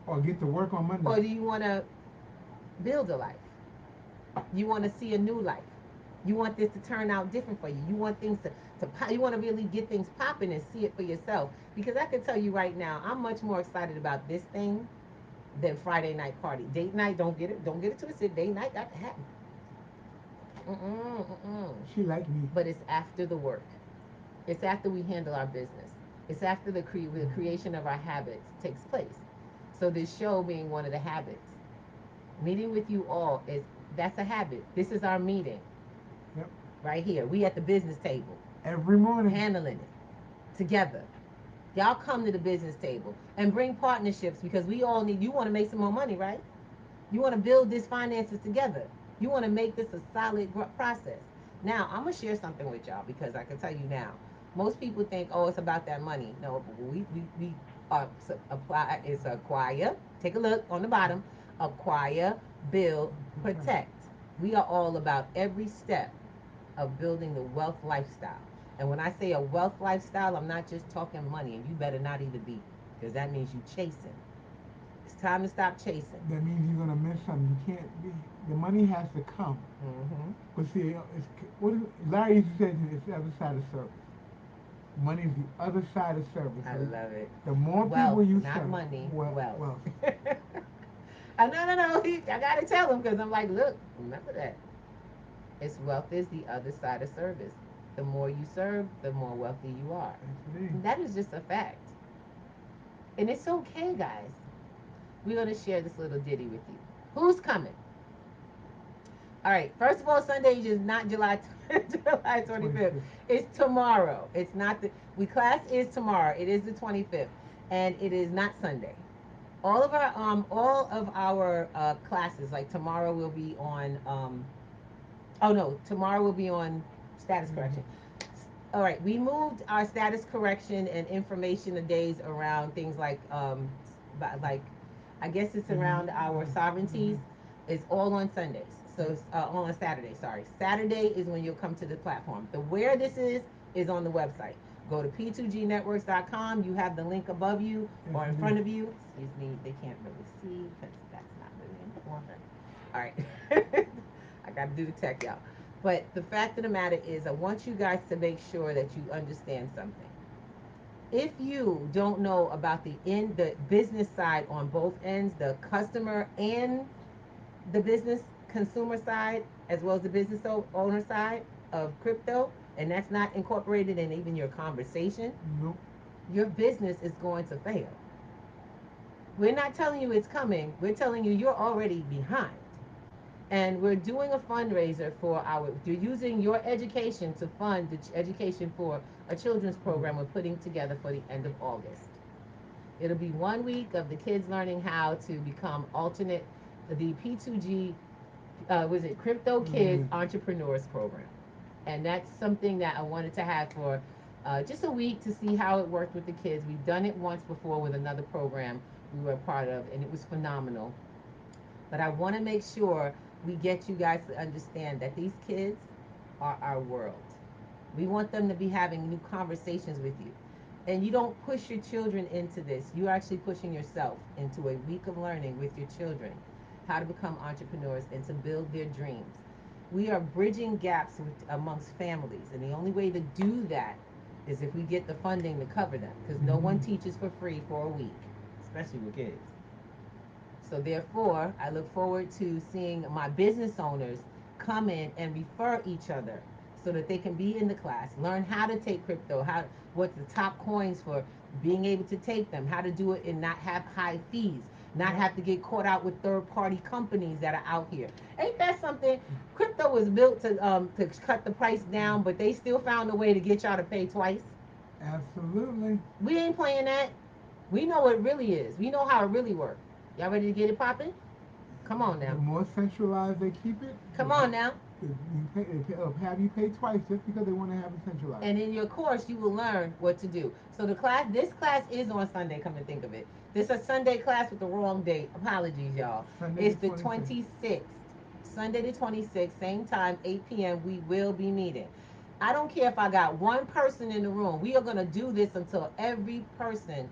or get to work on Monday, or do you want to build a life? You want to see a new life. You want this to turn out different for you. You want things you want to really get things popping and see it for yourself. Because I can tell you right now, I'm much more excited about this thing than Friday night party. Date night, don't get it twisted. Date night got to happen. She like me. But it's after the work. It's after we handle our business. It's after the creation of our habits takes place. So this show being one of the habits. Meeting with you all that's a habit. This is our meeting. Yep. Right here. We at the business table. Every morning. Handling it. Together. Y'all come to the business table and bring partnerships because we all you want to make some more money, right? You want to build these finances together. You want to make this a solid process. Now, I'm going to share something with y'all because I can tell you now. Most people think, oh, it's about that money. No, we apply, it's acquire. Take a look on the bottom. Acquire, build, protect. We are all about every step of building the wealth lifestyle. And when I say a wealth lifestyle, I'm not just talking money, and you better not even be, because that means you chasing. It's time to stop chasing. That means you're gonna miss something. You can't be. The money has to come. Mm-hmm. But see, what is, Larry used to say, it's the other side of service. Money is the other side of service. I So love it. the more Wealth, people you not serve, money, wealth. well, No. I gotta tell him because I'm like, look, remember that. It's wealth is the other side of service. The more you serve, the more wealthy you are. that's me. And that is just a fact. And it's okay, guys. We're gonna share this little ditty with you. Who's coming? All right. First of all, Sunday is not July July 25th. 25th. It's tomorrow. It's not the we class is tomorrow. It is the 25th, and it is not Sunday. All of our classes, like tomorrow will be on oh no, tomorrow will be on status correction. All right, we moved our status correction and information the days around things like I guess it's around our sovereignties. It's all on Sundays, so it's all on Saturday. Sorry, Saturday is when you'll come to the platform. The where this is on the website. Go to p2gnetworks.com. You have the link above you or in front of you. Excuse me, they can't really see because that's not really important. All right, I got to do the tech, y'all. But the fact of the matter is, I want you guys to make sure that you understand something. If you don't know about the business side on both ends, the customer and the business consumer side, as well as the business owner side of crypto, and that's not incorporated in even your conversation, Nope. your business is going to fail. We're not telling you it's coming. We're telling you you're already behind. And we're doing a fundraiser for you're using your education to fund the education for a children's program we're putting together for the end of August. It'll be 1 week of the kids learning how to become alternate, the P2G, was it Crypto Kids Entrepreneurs Program. And that's something that I wanted to have for just a week to see how it worked with the kids. We've done it once before with another program we were a part of, and it was phenomenal. But I want to make sure we get you guys to understand that these kids are our world. We want them to be having new conversations with you. And you don't push your children into this. You're actually pushing yourself into a week of learning with your children how to become entrepreneurs and to build their dreams. We are bridging gaps amongst families. And the only way to do that is if we get the funding to cover them. Because no one teaches for free for a week, especially with kids. So therefore, I look forward to seeing my business owners come in and refer each other so that they can be in the class, learn how to take crypto, how what's the top coins for being able to take them, how to do it and not have high fees, not have to get caught out with third party companies that are out here. Ain't that something? Crypto was built to cut the price down, but they still found a way to get y'all to pay twice. Absolutely. We ain't playing that. We know what it really is. We know how it really works. Y'all ready to get it popping? Come on The now. more centralized they keep it, Come on now. they'll have you pay twice just because they want to have it centralized. And in your course, you will learn what to do. So this class is on Sunday. Come to think of it, this is a Sunday class with the wrong date. Apologies, y'all. Sunday It's the the 26th. 26th. Sunday the 26th, same time, 8 p.m. We will be meeting. I don't care if I got one person in the room. We are gonna do this until every person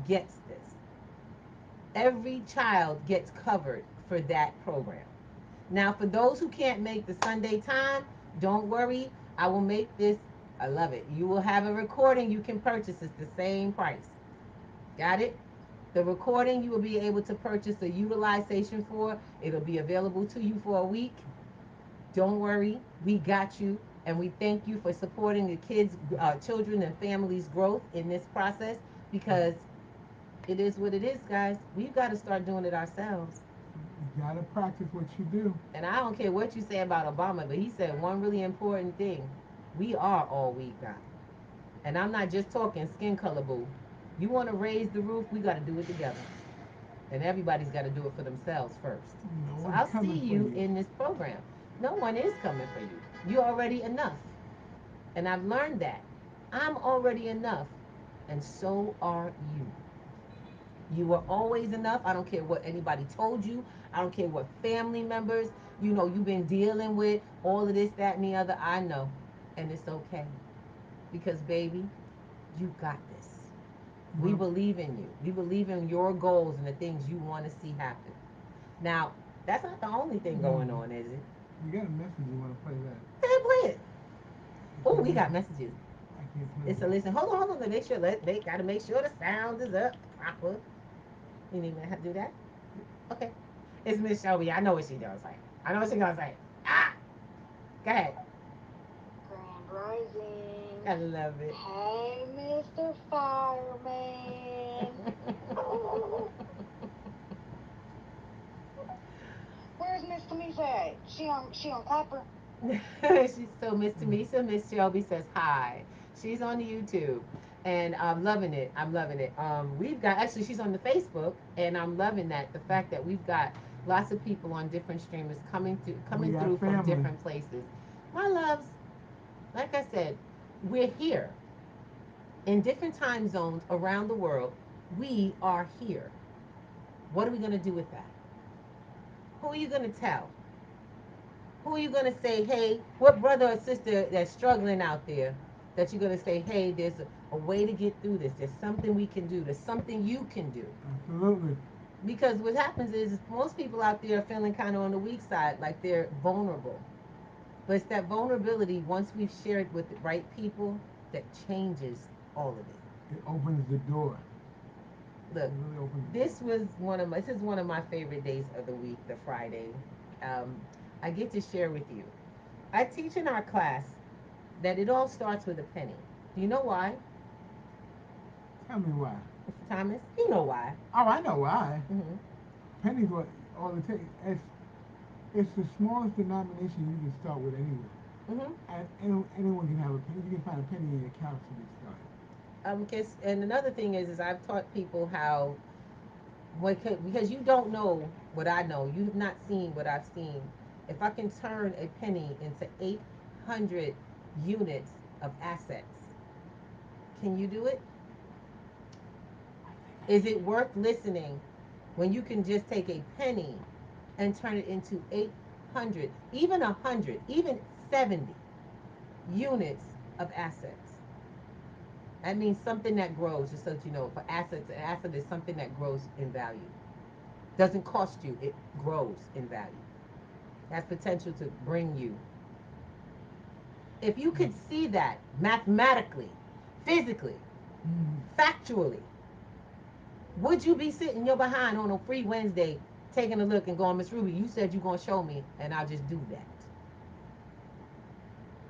gets this. Every child gets covered for that program. Now, for those who can't make the Sunday time, don't worry. I will make this. I love it. You will have a recording you can purchase. It's the same price. Got it? The recording you will be able to purchase a utilization for. It'll be available to you for a week. Don't worry. We got you. And we thank you for supporting the kids, children, and families' growth in this process because it is what it is, guys. We've got to start doing it ourselves. You gotta practice what you do. And I don't care what you say about Obama, but he said one really important thing. We are all we got. And I'm not just talking skin color, boo. You want to raise the roof, we got to do it together. And everybody's got to do it for themselves first. No So one's I'll see coming for you you. in this program. No one is coming for you. You're already enough. And I've learned that. I'm already enough. And so are you. You are always enough. I don't care what anybody told you. I don't care what family members, you've been dealing with, all of this, that, and the other. I know. And it's okay. Because, baby, you got this. We Well, believe in you. We believe in your goals and the things you want to see happen. Now, that's not the only thing no, going on, is it? you got a message. You want to play that? Hey, play it. It's Oh, a we got listen. messages. I can't play It's a that. listen. Hold on. Make sure. They gotta make sure the sound is up proper. You need me to do that? Okay. It's Miss Shelby. I know what she does. Like, I know what she gonna say. Ah, go ahead. Grand Rising. I love it. Hey, Mr. Fireman. Where's Miss Camisa at? She on Clapper? She's so Miss Tamisa. Miss Shelby says hi. She's on YouTube, and I'm loving it. I'm loving it. We've got actually she's on the Facebook, and I'm loving that the fact that we've got lots of people on different streamers We coming got through from family. different places. My loves, like I said, we're here in different time zones around the world. We are here. What are we gonna do with that? Who are you gonna tell? Who are you going to say, hey, what brother or sister that's struggling out there that you're going to say, hey, there's a way to get through this. There's something we can do. There's something you can do. Absolutely. Because what happens is most people out there are feeling kind of on the weak side, like they're vulnerable. But it's that vulnerability, once we've shared with the right people, that changes all of it. It opens the door. Look, It really opens the door. this is one of my favorite days of the week, the Friday. Um, I get to share with you. I teach in our class that it all starts with a penny. Do you know why, Tell me why. Mr. Thomas? You know why. Oh, I know why. Mm-hmm. Pennies what all it takes. It's the smallest denomination you can start with anywhere. Mm-hmm. And anyone can have a penny. You can find a penny in your account to get started. And another thing is I've taught people how, because you don't know what I know. You have not seen what I've seen. If I can turn a penny into 800 units of assets, can you do it? Is it worth listening when you can just take a penny and turn it into 800, even 100, even 70 units of assets? That means something that grows, just so that you know. For assets, an asset is something that grows in value. Doesn't cost you, it grows in value. Has potential to bring you. If you could see that mathematically, physically, Mm. factually, would you be sitting your behind on a free Wednesday taking a look and going, Miss Ruby, you said you're going to show me, and I'll just do that?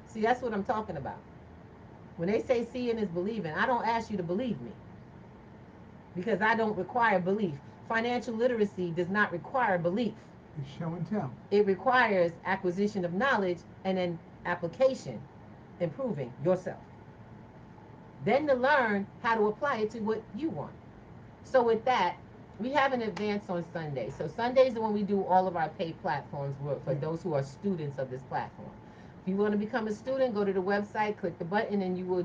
See, that's what I'm talking about. When they say seeing is believing, I don't ask you to believe me because I don't require belief. Financial literacy does not require belief. It's show and tell. It requires acquisition of knowledge and then application, improving yourself. Then to learn how to apply it to what you want. So with that, we have an advance on Sunday. So Sundays are when we do all of our paid platforms for Yeah. those who are students of this platform. If you want to become a student, go to the website, click the button, and we will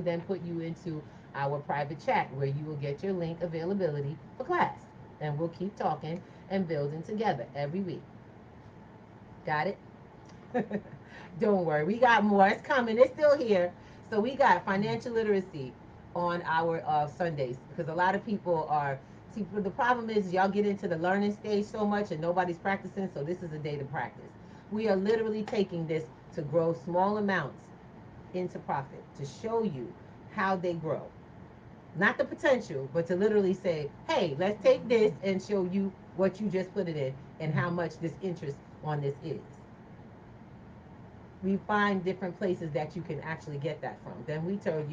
then put you into our private chat where you will get your link availability for class. And we'll keep talking and building together every week. Got it? Don't worry, we got more. It's coming. It's still here. So we got financial literacy on our Sundays because a lot of people are. See, the problem is y'all get into the learning stage so much and nobody's practicing. So this is a day to practice. We are literally taking this to grow small amounts into profit to show you how they grow. Not the potential, but to literally say, hey, let's take this and show you what you just put it in and how much this interest on this is. We find different places that you can actually get that from. Then we show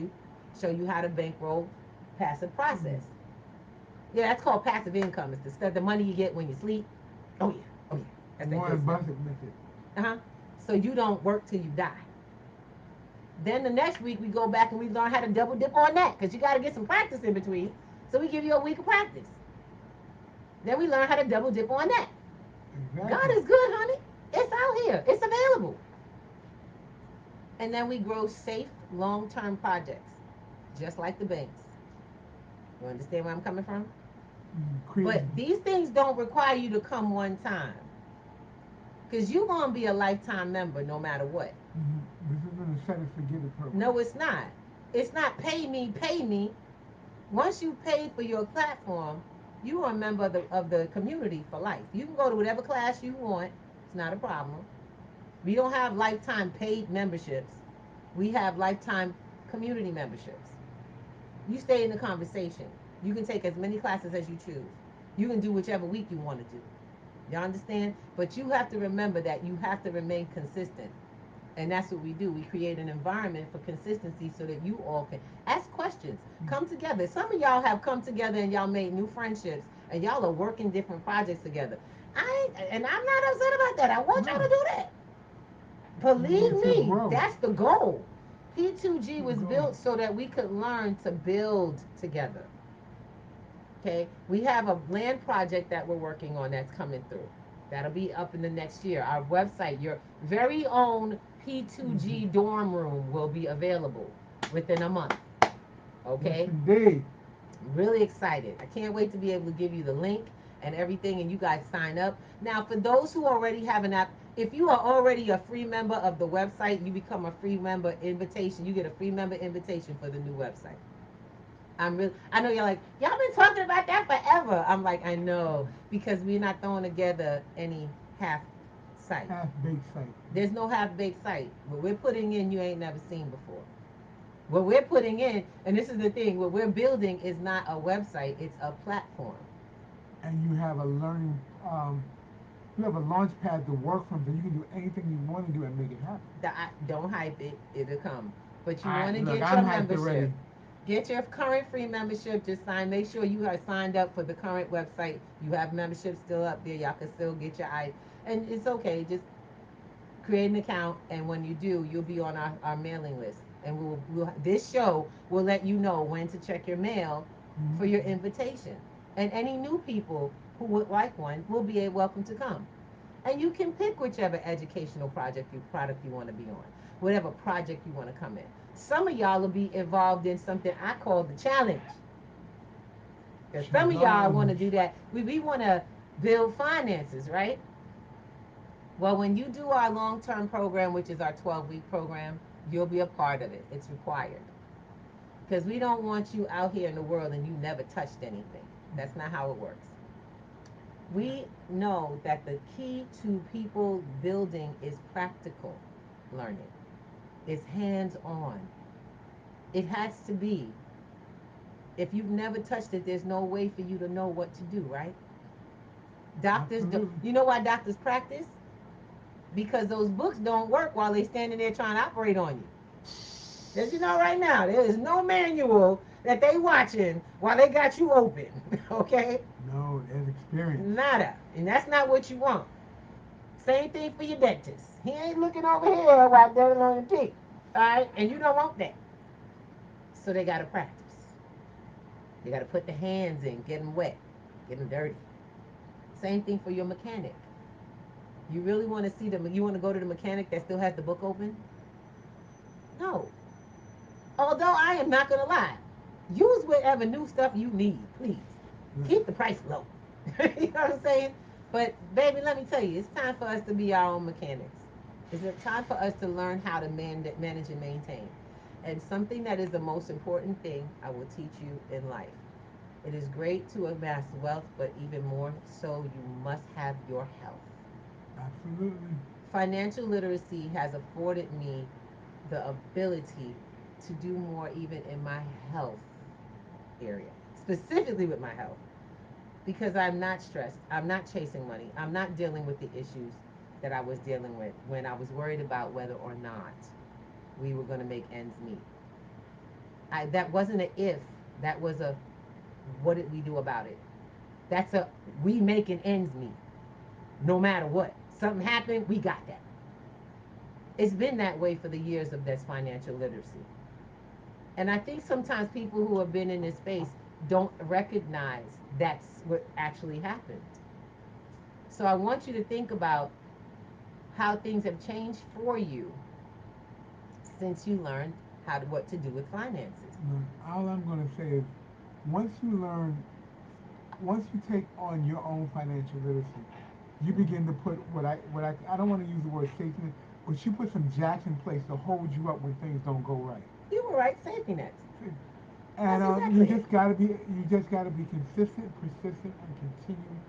you how to bankroll passive process. Yeah, that's called passive income. It's the money you get when you sleep. Oh yeah, oh yeah, that's that Warren good stuff. Buffett method. Uh-huh. So you don't work till you die. Then the next week we go back and we learn how to double dip on that because you got to get some practice in between. So we give you a week of practice. Then we learn how to double dip on that. God Exactly. is good, honey. It's out here. It's available. And then we grow safe, long-term projects, just like the banks. You understand where I'm coming from? Create. But these things don't require you to come one time, because you're going to be a lifetime member no matter what. This isn't a set it forget it program. No, it's not. It's not pay me, pay me. Once you pay for your platform, you are a member of the community for life. You can go to whatever class you want. It's not a problem. We don't have lifetime paid memberships. We have lifetime community memberships. You stay in the conversation. You can take as many classes as you choose. You can do whichever week you want to do. You understand? But you have to remember that you have to remain consistent. And that's what we do. We create an environment for consistency so that you all can ask questions, come together. Some of y'all have come together and y'all made new friendships and y'all are working different projects together. And I'm not upset about that. I want y'all No. to do that. Believe To me, grow. that's the goal. P2G was Go. built so that we could learn to build together. Okay, we have a land project that we're working on that's coming through. That'll be up in the next year. Our website, your very own P2G dorm room, will be available within a month. Yes, Okay, indeed. really excited. I can't wait to be able to give you the link and everything, and you guys sign up. Now, for those who already have an app, if you are already a free member of the website, you become a free member invitation. You get a free member invitation for the new website. I know you're like, y'all been talking about that forever. I'm like, I know, because we're not throwing together any half site. Half baked site. There's no half baked site. What we're putting in, you ain't never seen before. What we're putting in, and this is the thing, what we're building is not a website, it's a platform. And you have a learning, you have a launch pad to work from, so you can do anything you want to do and make it happen. Don't hype it, it'll come. But you I want to look, get I'm your hyped membership. already. Get your current free membership. Just make sure you are signed up for the current website. You have membership still up there. Y'all can still get your and it's okay. Just create an account, and when you do, you'll be on our mailing list. And this show will let you know when to check your mail for your invitation. And any new people who would like one will be welcome to come. And you can pick whichever educational product you want to be on, whatever project you want to come in. Some of y'all will be involved in something I call the challenge. Because some of y'all want to do that. We want to build finances, right? Well, when you do our long-term program, which is our 12-week program, you'll be a part of it. It's required. Because we don't want you out here in the world and you never touched anything. That's not how it works. We know that the key to people building is practical learning. It's hands-on. It has to be. If you've never touched it, there's no way for you to know what to do, right? Doctors do. You know why doctors practice? Because those books don't work while they're standing there trying to operate on you. As you know right now, there is no manual that they watching while they got you open. Okay? No, there's experience. Nada. And that's not what you want. Same thing for your dentist. He ain't looking over here while they're on your teeth. Alright? And you don't want that. So they gotta practice. They gotta put the hands in, get them wet, get them dirty. Same thing for your mechanic. You really want to see them? You want to go to the mechanic that still has the book open? No. Although I am not gonna lie, use whatever new stuff you need, please. Keep the price low. You know what I'm saying? But baby, let me tell you, it's time for us to be our own mechanics. It's time for us to learn how to manage and maintain. And something that is the most important thing I will teach you in life. It is great to amass wealth, but even more so, you must have your health. Absolutely. Financial literacy has afforded me the ability to do more even in my health area, specifically with my health, because I'm not stressed. I'm not chasing money. I'm not dealing with the issues that I was dealing with when I was worried about whether or not we were going to make ends meet. That wasn't an if, that was a what did we do about it? That's a we making ends meet no matter what. Something happened, we got that. It's been that way for the years of this financial literacy. And I think sometimes people who have been in this space don't recognize that's what actually happened. So I want you to think about how things have changed for you since you learned what to do with finances. Look, all I'm going to say is, once you learn, once you take on your own financial literacy, you begin to put I don't want to use the word safety net, but you put some jacks in place to hold you up when things don't go right. You were right, safety nets. And That's you exactly it. just gotta be consistent, persistent, and continue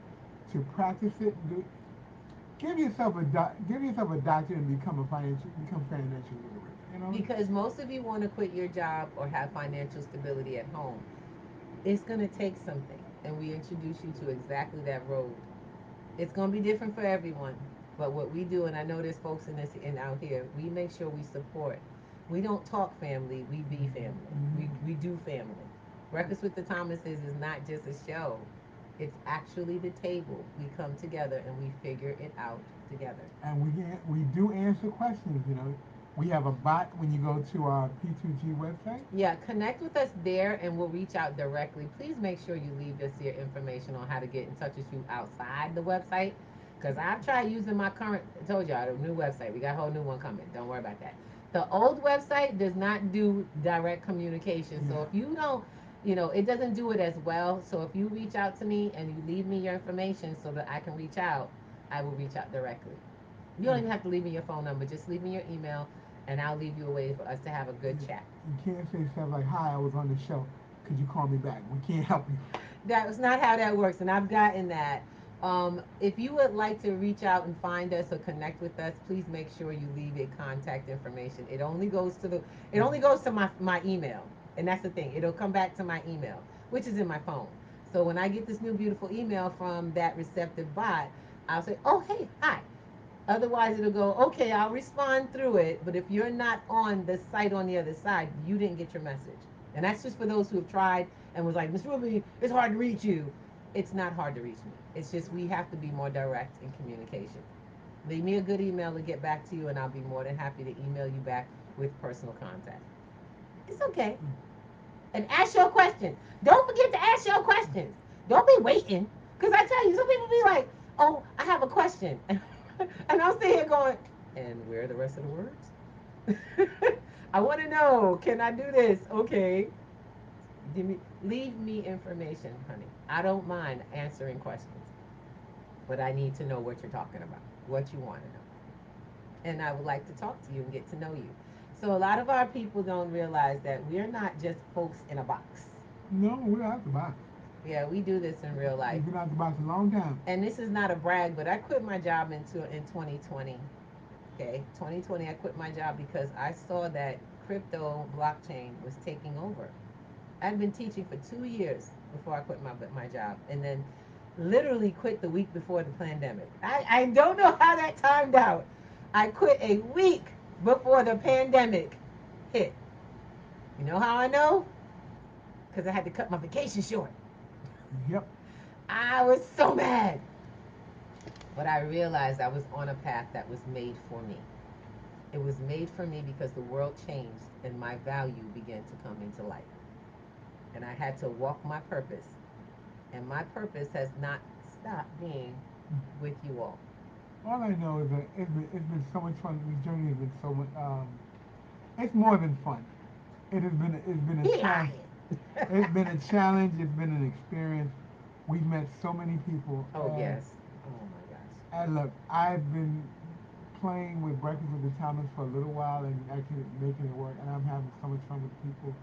to practice it. Give yourself a doctorate and become financial literate. You know. Because most of you want to quit your job or have financial stability at home. It's going to take something, and we introduce you to exactly that road. It's going to be different for everyone, but what we do, and I know there's folks in this and out here, we make sure we support. We don't talk family, we be family. We do family. Breakfast with the Thmas'S is not just a show. It's actually the table. We come together and we figure it out together. And we do answer questions. You know, we have a bot when you go to our P2G website. Yeah, connect with us there and we'll reach out directly. Please make sure you leave us your information on how to get in touch with you outside the website. Because I've tried using my current, I told y'all, the new website. We got a whole new one coming. Don't worry about that. The old website does not do direct communication. So Yeah. if you don't, it doesn't do it as well. So if you reach out to me and you leave me your information so that I can reach out, I will reach out directly. You don't even have to leave me your phone number. Just leave me your email and I'll leave you a way for us to have a good chat. You can't say stuff like, "Hi, I was on the show. Could you call me back?" We can't help you. That's not how that works, and I've gotten that. If you would like to reach out and find us or connect with us, please make sure you leave a contact information. It only goes to my email, and that's the thing. It'll come back to my email, which is in my phone. So when I get this new beautiful email from that receptive bot, I'll say, "Oh, hey, hi." Otherwise, it'll go, "Okay, I'll respond through it." But if you're not on the site on the other side, you didn't get your message. And that's just for those who have tried and was like, "Miss Ruby, it's hard to reach you." It's not hard to reach me. It's just we have to be more direct in communication. Leave me a good email to get back to you, and I'll be more than happy to email you back with personal contact. It's okay. And ask your questions. Don't forget to ask your questions. Don't be waiting. Because I tell you, some people be like, "Oh, I have a question." And I'm sitting here going, "And where are the rest of the words?" I want to know, can I do this? Okay. Leave me information, honey. I don't mind answering questions, but I need to know what you're talking about, what you want to know. And I would like to talk to you and get to know you. So a lot of our people don't realize that we're not just folks in a box. No, we're out the box. Yeah, we do this in real life. We've been out the box a long time. And this is not a brag, but I quit my job in 2020. Okay, 2020, I quit my job because I saw that crypto blockchain was taking over. I'd been teaching for 2 years before I quit my job, and then literally quit the week before the pandemic. I don't know how that timed out. I quit a week before the pandemic hit. You know how I know? Because I had to cut my vacation short. Yep. I was so mad. But I realized I was on a path that was made for me. It was made for me because the world changed and my value began to come into light. And I had to walk my purpose. And my purpose has not stopped being with you all. All I know is that it's been so much fun. This journey has been so much. It's more than fun. It's been a He challenge. lying. It's been a challenge. It's been an experience. We've met so many people. Oh, yes. Oh, my gosh. And look, I've been playing with Breakfast with the Thomas for a little while and actually making it work. And I'm having so much fun with people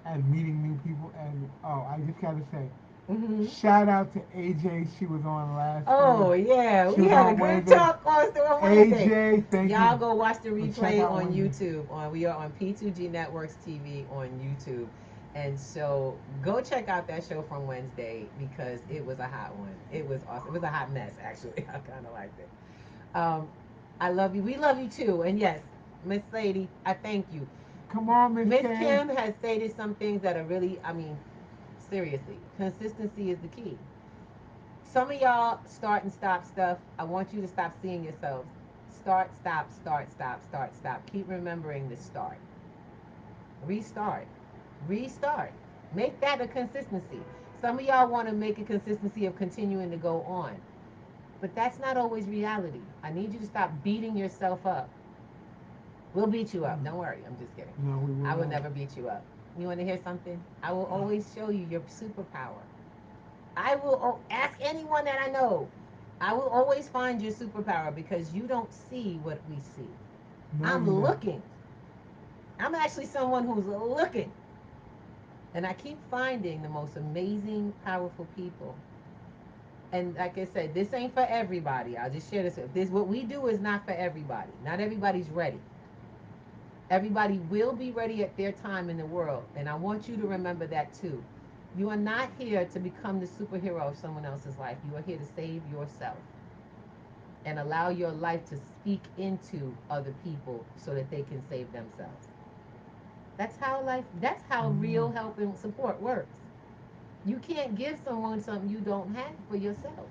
and meeting new people. And oh, I just gotta say, Mm-hmm. shout out to AJ. She was on last. Oh, yeah. She We was had a on good Wednesday. talk on Wednesday. AJ, thank Y'all you. go watch the Check replay out on Wednesday. YouTube. We are on P2G Networks TV on YouTube. And so go check out that show from Wednesday because it was a hot one. It was awesome. It was a hot mess, actually. I kind of liked it. Um, I love you. We love you too. And yes, Miss Lady, I thank you. Come on, Miss Miss Kim. Kim has stated some things that are really, I mean, seriously, consistency is the key. Some of y'all start and stop stuff. I want you to stop seeing yourselves. Start, stop, start, stop, start, stop. Keep remembering the start. Restart. Restart. Make that a consistency. Some of y'all want to make a consistency of continuing to go on. But that's not always reality. I need you to stop beating yourself up. We'll beat you up. Don't worry. I'm just kidding. No, we will I will not. never beat you up. You want to hear something? I will always show you your superpower. I will ask anyone that I know. I will always find your superpower because you don't see what we see. No, I'm you don't. looking. I'm actually someone who's looking. And I keep finding the most amazing, powerful people. And like I said, this ain't for everybody. I'll just share this. This what we do is not for everybody. Not everybody's ready. Everybody will be ready at their time in the world. And I want you to remember that too. You are not here to become the superhero of someone else's life. You are here to save yourself and allow your life to speak into other people so that they can save themselves. That's how real help and support works. You can't give someone something you don't have for yourself.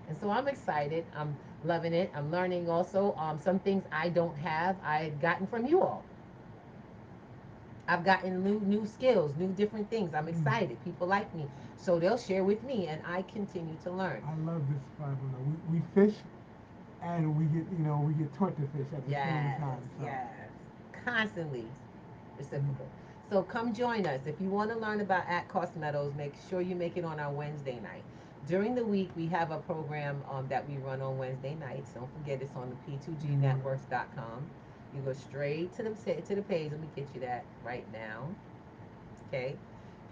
And so I'm excited. I'm loving it. I'm learning also some things I don't have. I had gotten from you all. I've gotten new skills, new different things. I'm excited. People like me, so they'll share with me, and I continue to learn. I love this platform. We fish, and we get taught to fish at the same Yes, time. So. yes, constantly reciprocal. So come join us. If you want to learn about At Cost Meadows, make sure you make it on our Wednesday night. During the week, we have a program that we run on Wednesday nights. Don't forget, it's on the p2gnetworks.com. You go straight to the page. Let me get you that right now. Okay,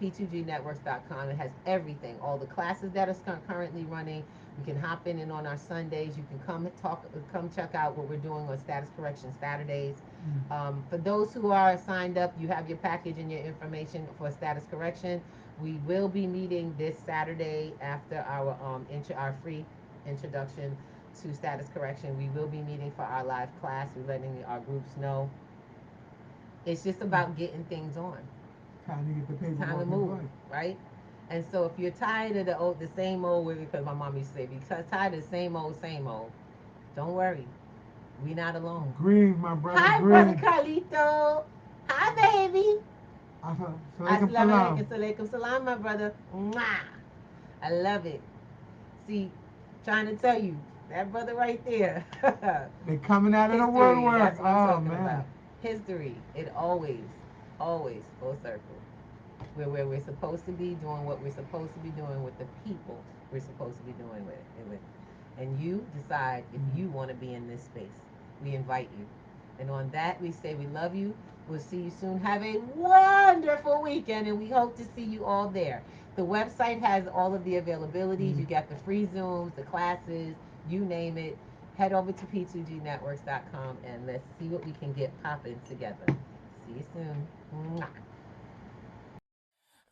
p2gnetworks.com. It has everything, all the classes that are currently running. You can hop in, and on our Sundays, you can come check out what we're doing on status correction Saturdays. For those who are signed up, you have your package and your information for status correction. We will be meeting this Saturday after our free introduction to status correction. We will be meeting for our live class. We're letting our groups know. It's just about getting things on. Time to get the It's paperwork time to in move, place. right? And so if you're tired of the same old, because my mom used to say, because tired of the same old, don't worry. We not alone. Greetings, my brother. Hi, brother Greetings. Carlito. Hi, baby. Assalamualaikum Assalamu salam. alaikum salam, my brother. Mwah. I love it. See, trying to tell you, that brother right there. They coming out of the History. woodwork. That's what I'm Oh talking man. about. History. It always, always full circle. We're where we're supposed to be, doing what we're supposed to be doing with the people we're supposed to be doing with it. And you decide if you want to be in this space. We invite you. And on that, we say we love you. We'll see you soon. Have a wonderful weekend, and we hope to see you all there. The website has all of the availabilities. You got the free Zooms, the classes, you name it. Head over to p2gnetworks.com and let's see what we can get popping together. See you soon. Mwah.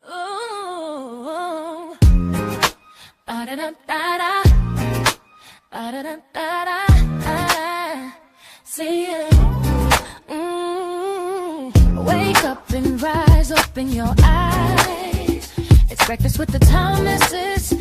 Ooh, ba-da-da-da-da, ba-da-da-da-da, see you. Wake up and rise, open your eyes. It's breakfast with the Thmas'S.